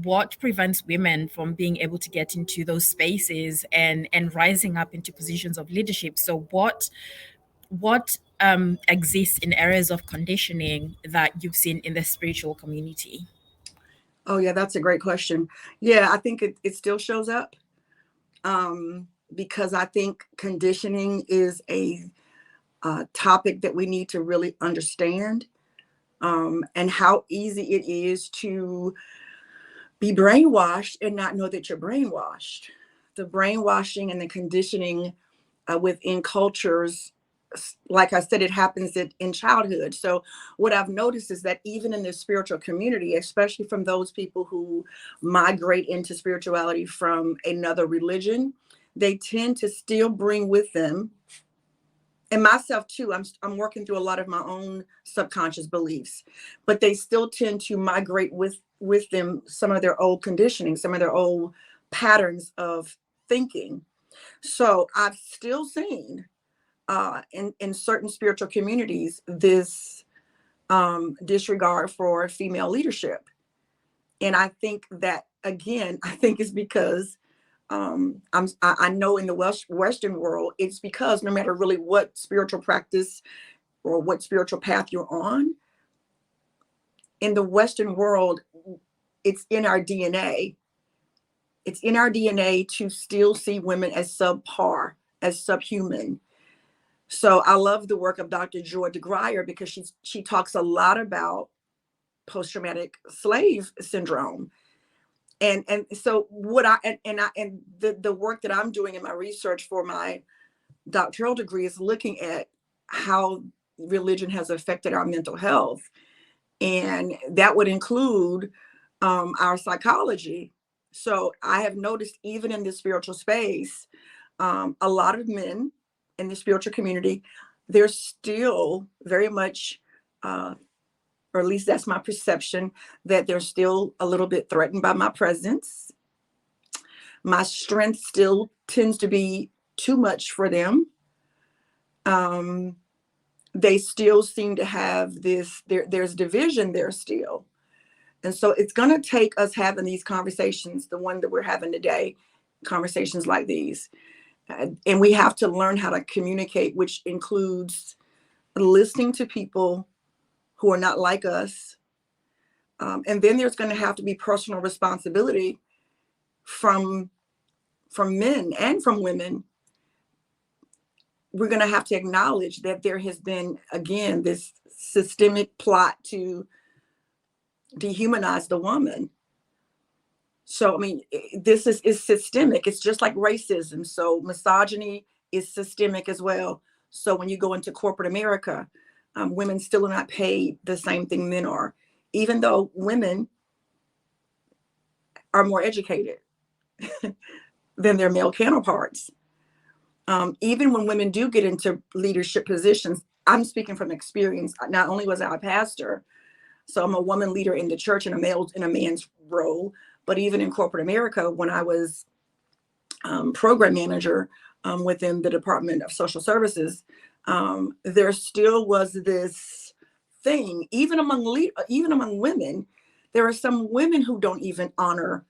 what prevents women from being able to get into those spaces and rising up into positions of leadership. So what exists in areas of conditioning that you've seen in the spiritual community? Oh yeah, that's a great question. Yeah, I think it still shows up, because I think conditioning is a topic that we need to really understand, and how easy it is to be brainwashed and not know that you're brainwashed. The brainwashing and the conditioning within cultures, like I said, it happens in childhood. So what I've noticed is that even in the spiritual community, especially from those people who migrate into spirituality from another religion, they tend to still bring with them, and myself too, I'm working through a lot of my own subconscious beliefs, but they still tend to migrate with them some of their old conditioning, some of their old patterns of thinking. So I've still seen in certain spiritual communities this disregard for female leadership. And I think that, again, I think it's because I know in the Western world, it's because no matter really what spiritual practice or what spiritual path you're on, in the Western world, it's in our DNA. It's in our DNA to still see women as subpar, as subhuman. So I love the work of Dr. Joy DeGruyer, because she talks a lot about post-traumatic slave syndrome. And so what the work that I'm doing in my research for my doctoral degree is looking at how religion has affected our mental health. And that would include our psychology So I have noticed even in the spiritual space, a lot of men in the spiritual community, they're still very much, or at least that's my perception, that they're still a little bit threatened by my presence. My strength still tends to be too much for them. They still seem to have this, there's division there still. And so it's going to take us having these conversations, the one that we're having today, conversations like these. And we have to learn how to communicate, which includes listening to people who are not like us. And then there's going to have to be personal responsibility from men and from women. We're going to have to acknowledge that there has been, again, this systemic plot to dehumanize the woman. So, I mean, this is systemic. It's just like racism. So misogyny is systemic as well. So when you go into corporate America, women still are not paid the same thing men are, even though women are more educated than their male counterparts. Even when women do get into leadership positions, I'm speaking from experience. Not only was I a pastor, so I'm a woman leader in the church and a man's role, but even in corporate America, when I was program manager within the Department of Social Services, there still was this thing, even among women, there are some women who don't even honor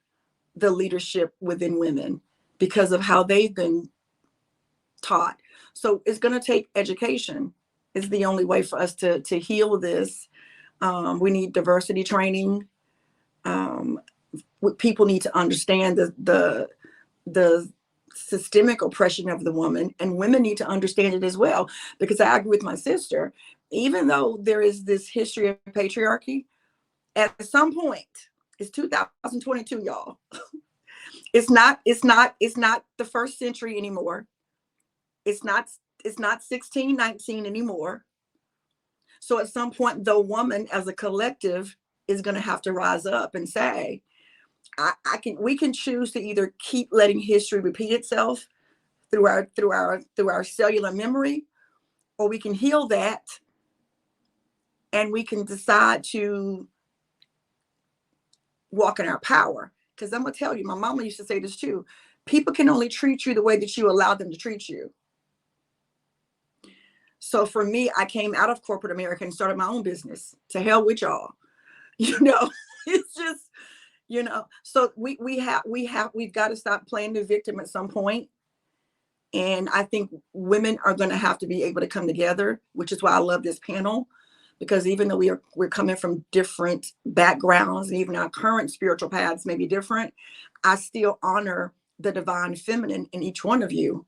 the leadership within women because of how they've been taught. So it's going to take education. Is the only way for us to heal this. We need diversity training. People need to understand the systemic oppression of the woman, and women need to understand it as well. Because I agree with my sister, even though there is this history of patriarchy, at some point, it's 2022, y'all. It's not the first century anymore. It's not 1619 anymore. So at some point, the woman as a collective is going to have to rise up and say, we can choose to either keep letting history repeat itself through our cellular memory, or we can heal that and we can decide to walk in our power. Because I'm going to tell you, my mama used to say this too. People can only treat you the way that you allow them to treat you. So for me, I came out of corporate America and started my own business. To hell with y'all. It's just, so we've got to stop playing the victim at some point. And I think women are going to have to be able to come together, which is why I love this panel, because even though we're coming from different backgrounds and even our current spiritual paths may be different, I still honor the divine feminine in each one of you.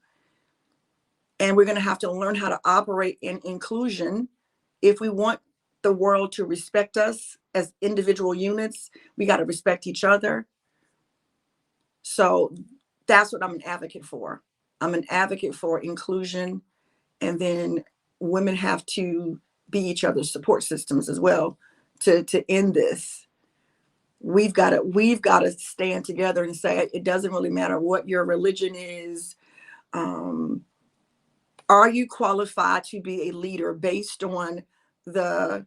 And we're going to have to learn how to operate in inclusion. If we want the world to respect us as individual units, we got to respect each other. So that's what I'm an advocate for. I'm an advocate for inclusion. And then women have to be each other's support systems as well to end this. We've got to stand together and say, it doesn't really matter what your religion is. Are you qualified to be a leader based on the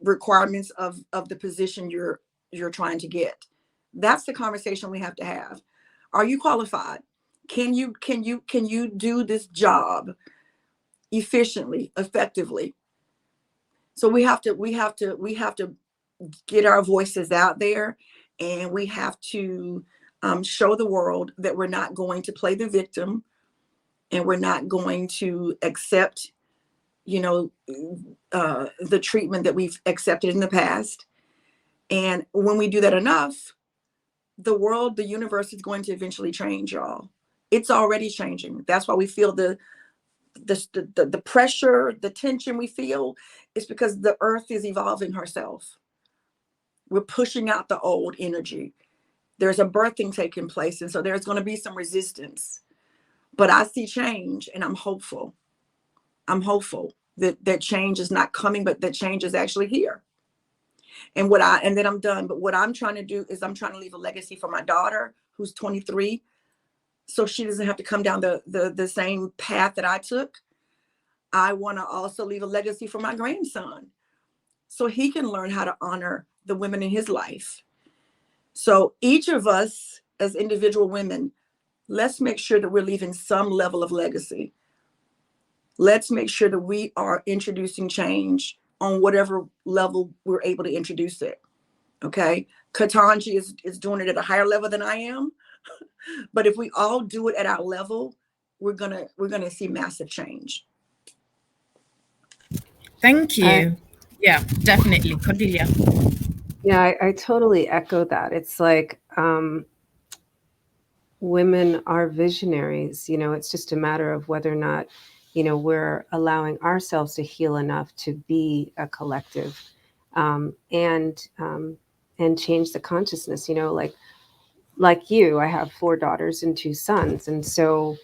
requirements of the position you're trying to get? That's the conversation we have to have. Are you qualified? Can you do this job efficiently, effectively? So we have to get our voices out there, and we have to show the world that we're not going to play the victim, and we're not going to accept, the treatment that we've accepted in the past. And when we do that enough, the world, the universe is going to eventually change, y'all. It's already changing. That's why we feel the pressure, the tension we feel is because the earth is evolving herself. We're pushing out the old energy. There's a birthing taking place. And so there's going to be some resistance. But I see change, and I'm hopeful. I'm hopeful that change is not coming, but that change is actually here. And then I'm done. But what I'm trying to do is I'm trying to leave a legacy for my daughter, who's 23, so she doesn't have to come down the same path that I took. I want to also leave a legacy for my grandson, so he can learn how to honor the women in his life. So each of us as individual women, let's make sure that we're leaving some level of legacy. Let's make sure that we are introducing change on whatever level we're able to introduce it. Okay. Katanji is doing it at a higher level than I am. But if we all do it at our level, we're gonna see massive change. Thank you. Yeah, definitely. Cordelia. Yeah, I totally echo that. It's like women are visionaries. It's just a matter of whether or not, we're allowing ourselves to heal enough to be a collective, and change the consciousness. Like you, I have 4 daughters and 2 sons, and so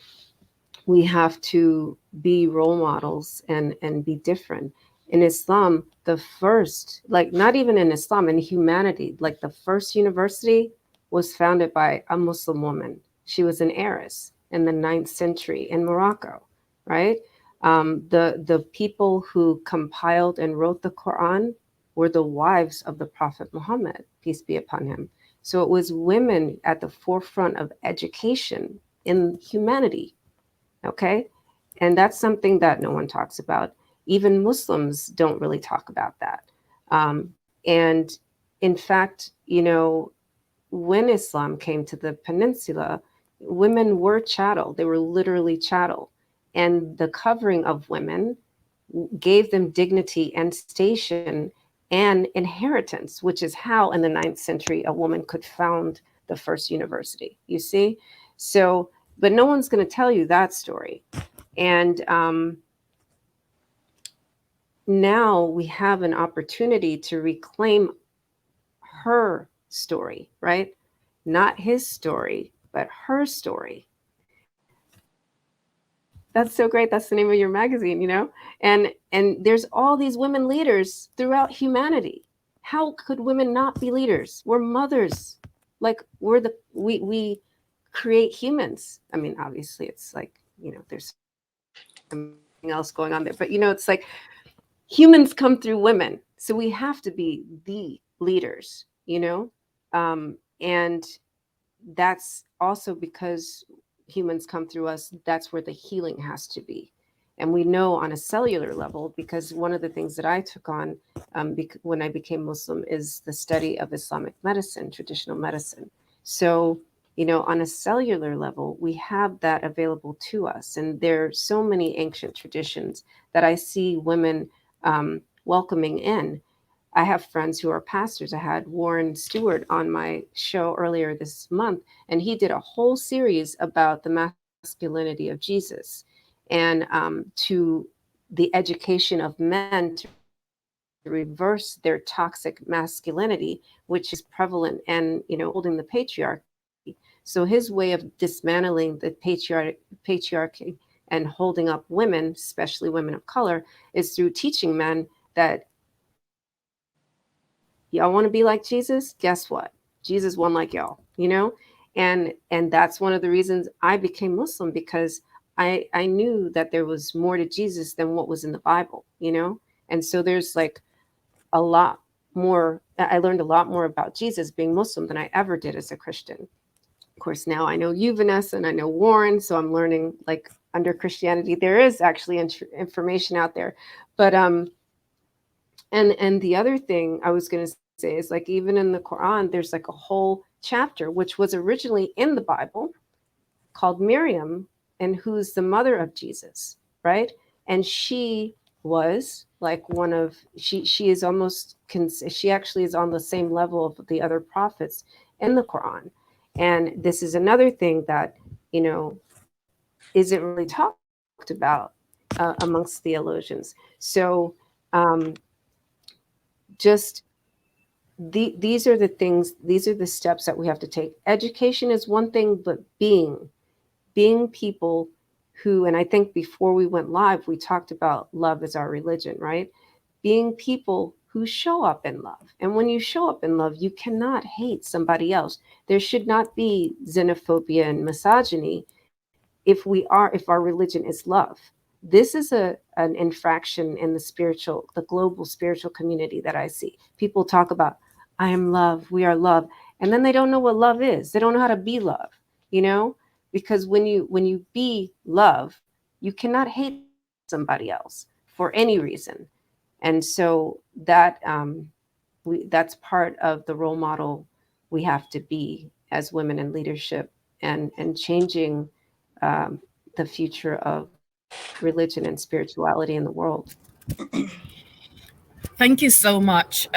we have to be role models and be different. In Islam, the first, like not even in Islam, in humanity, like the first university was founded by a Muslim woman. She was an heiress in the 9th century in Morocco, right? The people who compiled and wrote the Quran were the wives of the Prophet Muhammad, peace be upon him. So it was women at the forefront of education in humanity. Okay. And that's something that no one talks about. Even Muslims don't really talk about that. And in fact, when Islam came to the peninsula, women were chattel. They were literally chattel. And the covering of women gave them dignity and station and inheritance, which is how in the 9th century a woman could found the first university, you see? So, but no one's going to tell you that story. And now we have an opportunity to reclaim her story, right? Not his story, but her story. That's so great. That's the name of your magazine, And there's all these women leaders throughout humanity. How could women not be leaders? We're mothers. Like we create humans. I mean, obviously it's like, there's something else going on there, but it's like humans come through women. So we have to be the leaders, and that's also because humans come through us. That's where the healing has to be. And we know on a cellular level, because one of the things that I took on when I became Muslim is the study of Islamic medicine, traditional medicine. So, on a cellular level, we have that available to us. And there are so many ancient traditions that I see women welcoming in. I have friends who are pastors. I had Warren Stewart on my show earlier this month, and he did a whole series about the masculinity of Jesus and to the education of men to reverse their toxic masculinity, which is prevalent and, holding the patriarchy. So his way of dismantling the patriarchy and holding up women, especially women of color, is through teaching men that y'all want to be like Jesus? Guess what? Jesus won like y'all, And that's one of the reasons I became Muslim, because I knew that there was more to Jesus than what was in the Bible, And so there's like a lot more. I learned a lot more about Jesus being Muslim than I ever did as a Christian. Of course, now I know you, Vanessa, and I know Warren, so I'm learning like under Christianity, there is actually information out there. But and the other thing I was going to say is like even in the Quran, there's like a whole chapter which was originally in the Bible called Miriam, and who's the mother of Jesus, right? And she was like she is almost, she actually is on the same level of the other prophets in the Quran. And this is another thing that, isn't really talked about amongst theologians. So just these are the things, these are the steps that we have to take. Education is one thing, but being people who, and I think before we went live, we talked about love as our religion, right? Being people who show up in love. And when you show up in love, you cannot hate somebody else. There should not be xenophobia and misogyny if our religion is love. This is an infraction in the global spiritual community that I see. People talk about, I am love, we are love, and then they don't know what love is. They don't know how to be love, you know? Because when you be love, you cannot hate somebody else for any reason. And so that's part of the role model we have to be as women in leadership, and changing the future of religion and spirituality in the world. Thank you so much,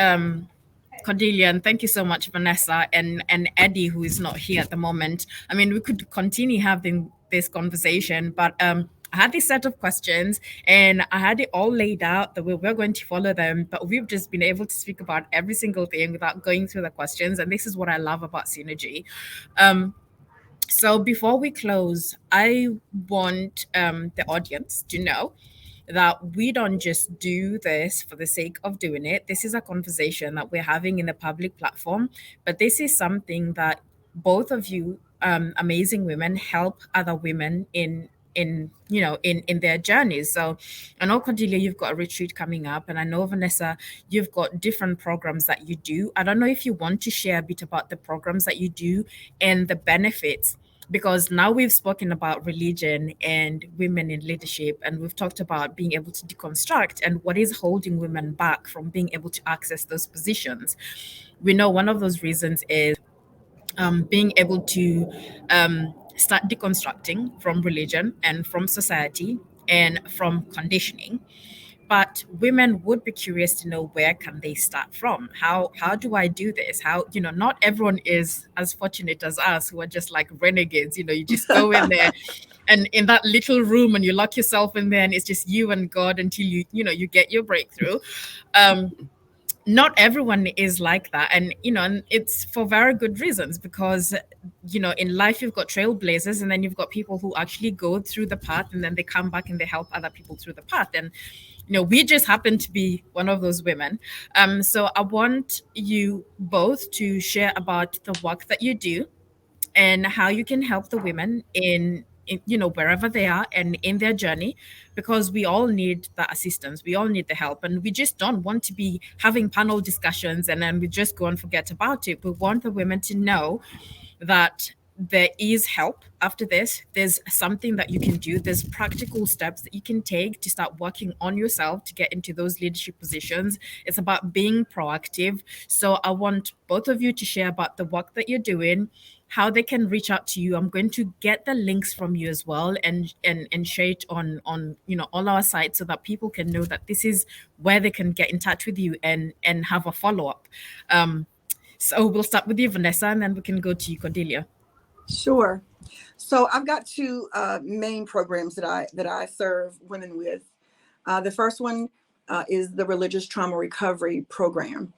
Cordelia, and thank you so much, Vanessa and Eddie, who is not here at the moment. I mean, we could continue having this conversation, but I had this set of questions and I had it all laid out that we're going to follow them, but we've just been able to speak about every single thing without going through the questions. And this is what I love about Synergy. So before we close, I want the audience to know that we don't just do this for the sake of doing it. This is a conversation that we're having in the public platform, but this is something that both of you, amazing women, help other women in their journeys. So I know, Cordelia, you've got a retreat coming up, and I know, Vanessa, you've got different programs that you do. I don't know if you want to share a bit about the programs that you do and the benefits, because now we've spoken about religion and women in leadership, and we've talked about being able to deconstruct and what is holding women back from being able to access those positions. We know one of those reasons is being able to start deconstructing from religion and from society and from conditioning. But women would be curious to know, where can they start from? How do I do this? How, not everyone is as fortunate as us, who are just like renegades. You just go in there and in that little room and you lock yourself in there and it's just you and God until you get your breakthrough. Not everyone is like that, and it's for very good reasons, because in life you've got trailblazers, and then you've got people who actually go through the path and then they come back and they help other people through the path. And we just happen to be one of those women. So I want you both to share about the work that you do and how you can help the women in wherever they are and in their journey, because we all need that assistance, we all need the help, and we just don't want to be having panel discussions and then we just go and forget about it. We want the women to know that there is help after this. There's something that you can do. There's practical steps that you can take to start working on yourself to get into those leadership positions. It's about being proactive. So I want both of you to share about the work that you're doing, how they can reach out to you. I'm going to get the links from you as well and share it on all our sites, so that people can know that this is where they can get in touch with you and have a follow-up. So we'll start with you, Vanessa, and then we can go to you, Cordelia. Sure. So I've got two main programs that I serve women with. The first one is the Religious Trauma Recovery Program,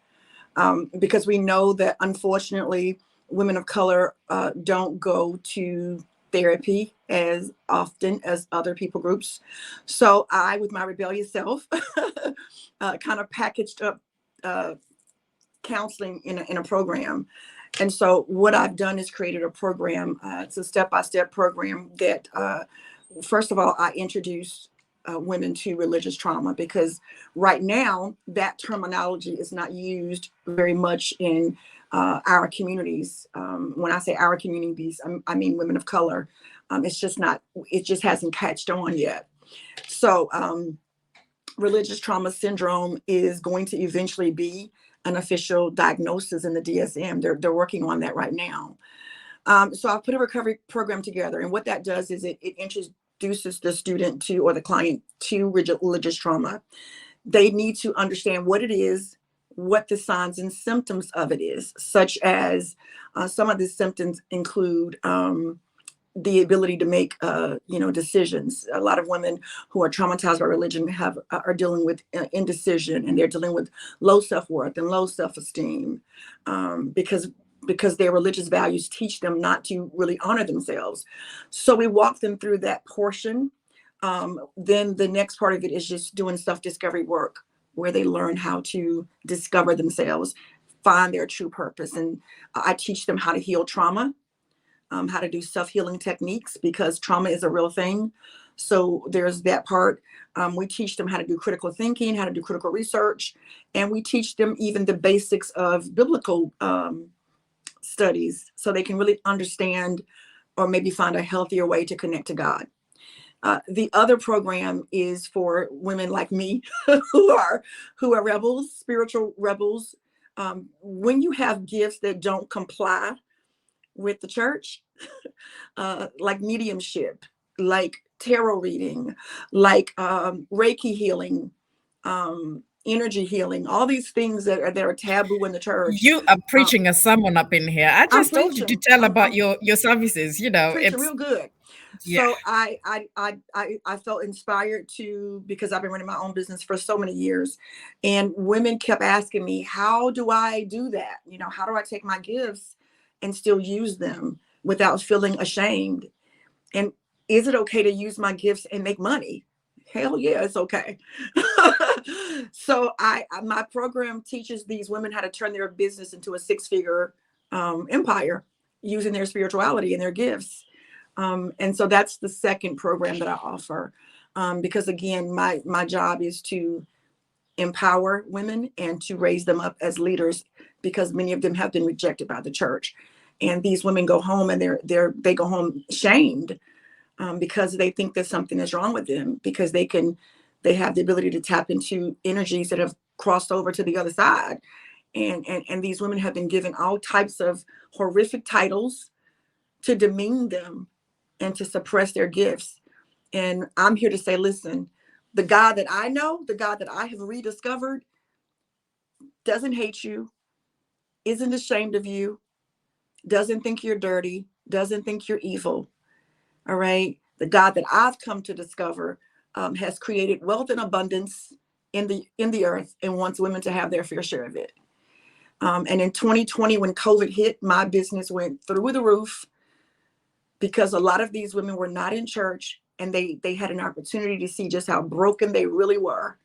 because we know that unfortunately women of color don't go to therapy as often as other people groups. So I, with my rebellious self, kind of packaged up counseling in a program. And so what I've done is created a program. It's a step-by-step program that, first of all, I introduce women to religious trauma, because right now that terminology is not used very much in our communities. When I say our communities, I mean women of color. It just hasn't catched on yet. So religious trauma syndrome is going to eventually be an official diagnosis in the DSM. They're working on that right now. So I've put a recovery program together, and what that does is it introduces the student to, or the client to, religious trauma. They need to understand what it is, what the signs and symptoms of it is, such as some of the symptoms include the ability to make decisions. A lot of women who are traumatized by religion are dealing with indecision, and they're dealing with low self-worth and low self-esteem because their religious values teach them not to really honor themselves. So we walk them through that portion. Then the next part of it is just doing self-discovery work where they learn how to discover themselves, find their true purpose. And I teach them how to heal trauma, how to do self-healing techniques, because trauma is a real thing. So there's that part. We teach them how to do critical thinking, how to do critical research, and we teach them even the basics of biblical studies so they can really understand or maybe find a healthier way to connect to God. The other program is for women like me who are rebels, spiritual rebels. When you have gifts that don't comply with the church, like mediumship, like tarot reading, like Reiki healing, energy healing, all these things that are taboo in the church. You are preaching as someone up in here. I I'm just told you to preaching. tell about I'm your services. preaching It's real good. yeah. So I felt inspired to, because I've been running my own business for so many years, and women kept asking me, how do I do that? How do I take my gifts and still use them without feeling ashamed? And is it okay to use my gifts and make money? Hell yeah, it's okay. So my program teaches these women how to turn their business into a six-figure empire using their spirituality and their gifts. And so that's the second program that I offer, because again, my job is to empower women and to raise them up as leaders, because many of them have been rejected by the church, and these women go home and they go home shamed, because they think that something is wrong with them, because they have the ability to tap into energies that have crossed over to the other side, and these women have been given all types of horrific titles to demean them and to suppress their gifts. And I'm here to say, listen, the God that I know, the God that I have rediscovered, doesn't hate you, isn't ashamed of you, doesn't think you're dirty, doesn't think you're evil. All right. The God that I've come to discover has created wealth and abundance in the earth and wants women to have their fair share of it. And in 2020, when COVID hit, my business went through the roof, because a lot of these women were not in church, and they had an opportunity to see just how broken they really were.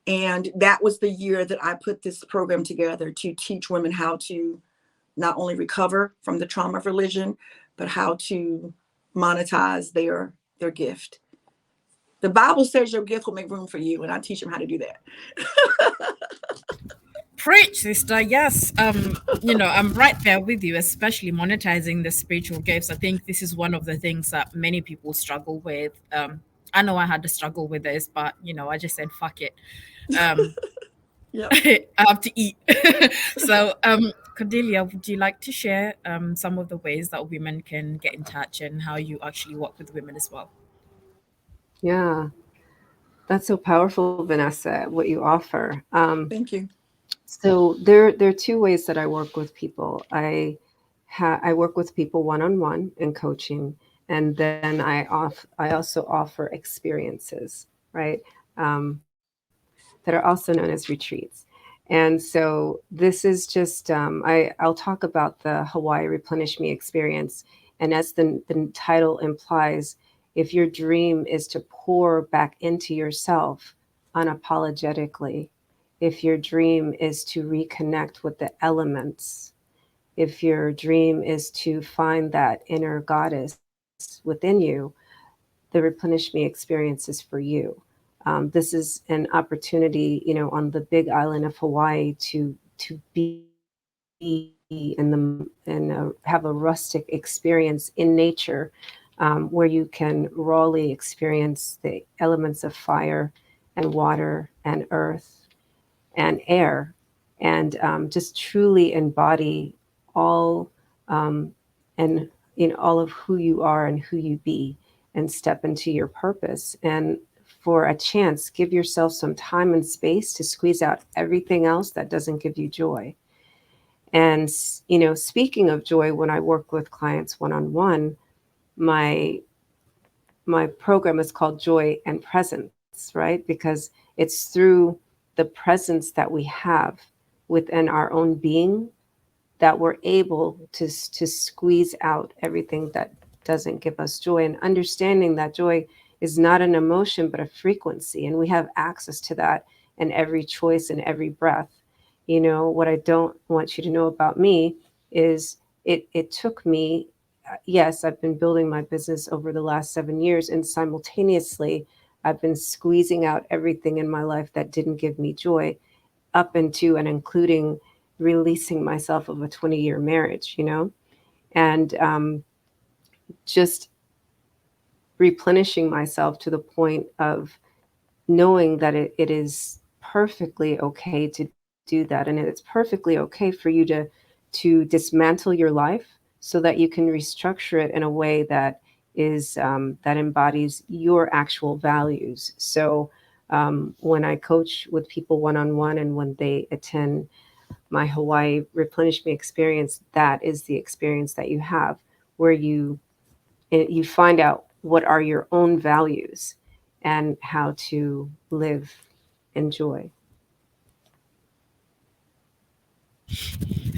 And that was the year that I put this program together to teach women how to not only recover from the trauma of religion, but how to monetize their gift. The Bible says your gift will make room for you, and I teach them how to do that. Preach, sister. Yes. I'm right there with you, especially monetizing the spiritual gifts. I think this is one of the things that many people struggle with. I know I had to struggle with this, but I just said fuck it. Yep. I have to eat. So, Cordelia, would you like to share some of the ways that women can get in touch and how you actually work with women as well? Yeah, that's so powerful, Vanessa, what you offer. Thank you. So there are two ways that I work with people. I work with people one-on-one in coaching, and then I also offer experiences, right? That are also known as retreats. And so this is just I'll talk about the Hawaii Replenish Me experience. And as the title implies, if your dream is to pour back into yourself unapologetically, if your dream is to reconnect with the elements, if your dream is to find that inner goddess within you, the Replenish Me experience is for you. This is an opportunity, on the big island of Hawaii to be have a rustic experience in nature, where you can rawly experience the elements of fire and water and earth and air, and just truly embody all and all of who you are and who you be, and step into your purpose. And for a chance, give yourself some time and space to squeeze out everything else that doesn't give you joy. And speaking of joy, when I work with clients one-on-one, my program is called Joy and Presence, right? Because it's through the presence that we have within our own being that we're able to squeeze out everything that doesn't give us joy, and understanding that joy is not an emotion but a frequency, and we have access to that and every choice and every breath. You know, what I don't want you to know about me is it took me, yes, I've been building my business over the last 7 years, and simultaneously, I've been squeezing out everything in my life that didn't give me joy, up into and including releasing myself of a 20-year marriage, you know, and just replenishing myself to the point of knowing that it is perfectly okay to do that, and it's perfectly okay for you to dismantle your life so that you can restructure it in a way that is that embodies your actual values. So when I coach with people one-on-one and when they attend my Hawaii Replenish Me experience, that is the experience that you have, where you find out what are your own values and how to live in joy.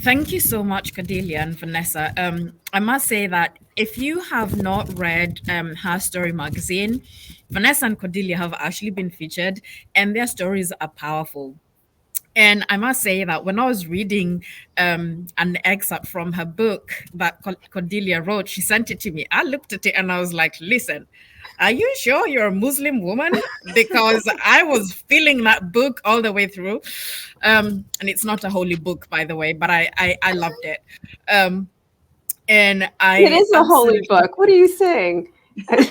Thank you so much, Cordelia and Vanessa. I must say that if you have not read Her Story magazine, Vanessa and Cordelia have actually been featured, and their stories are powerful. And I must say that when I was reading an excerpt from her book that Cordelia wrote, she sent it to me. I looked at it and I was like, listen, are you sure you're a Muslim woman? Because I was feeling that book all the way through. And it's not a holy book, by the way, but I loved it. And It I is a holy absolutely, book. What are you saying?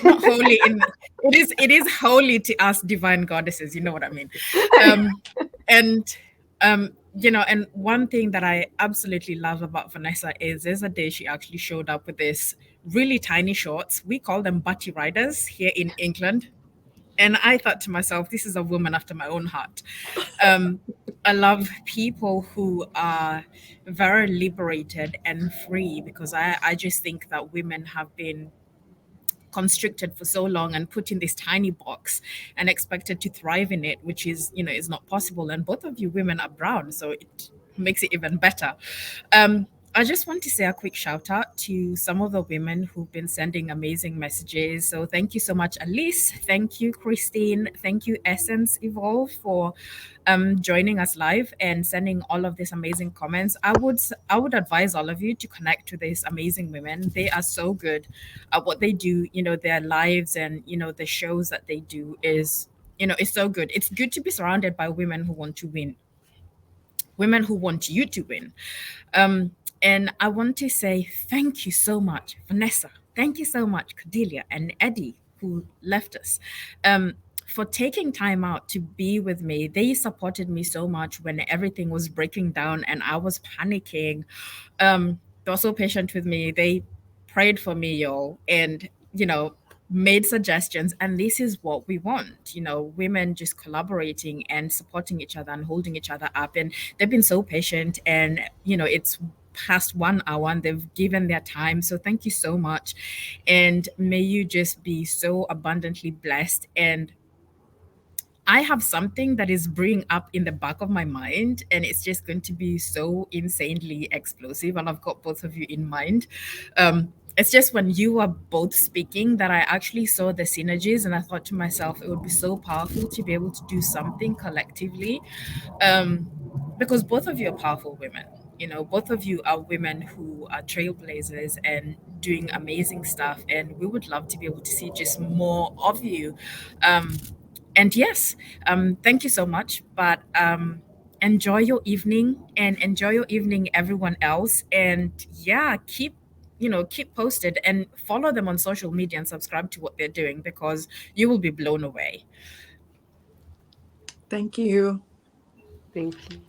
not holy in, it is holy to us divine goddesses, you know what I mean. And and one thing that I absolutely love about Vanessa is there's a day she actually showed up with this really tiny shorts. We call them butty riders here in England. And I thought to myself, this is a woman after my own heart. um I love people who are very liberated and free, because I just think that women have been constricted for so long and put in this tiny box and expected to thrive in it, which is not possible. And both of you women are brown, so it makes it even better. I just want to say a quick shout out to some of the women who've been sending amazing messages. So thank you so much, Alice. Thank you, Christine. Thank you, Essence Evolve, for joining us live and sending all of these amazing comments. I would advise all of you to connect to these amazing women. They are so good at what they do. Their lives and the shows that they do is it's so good. It's good to be surrounded by women who want to win, women who want you to win. Um, and I want to say thank you so much, Vanessa. Thank you so much, Cordelia and Eddie, who left us, for taking time out to be with me. They supported me so much when everything was breaking down and I was panicking. They were so patient with me. They prayed for me, y'all, and made suggestions. And this is what we want, women just collaborating and supporting each other and holding each other up. And they've been so patient, and it's past 1 hour and they've given their time. So thank you so much. And may you just be so abundantly blessed. And I have something that is brewing up in the back of my mind, and it's just going to be so insanely explosive. And I've got both of you in mind. It's just when you were both speaking that I actually saw the synergies, and I thought to myself, it would be so powerful to be able to do something collectively, because both of you are powerful women. Both of you are women who are trailblazers and doing amazing stuff, and we would love to be able to see just more of you. And yes, thank you so much. But enjoy your evening, and enjoy your evening, everyone else. And yeah, keep posted and follow them on social media and subscribe to what they're doing, because you will be blown away. Thank you. Thank you.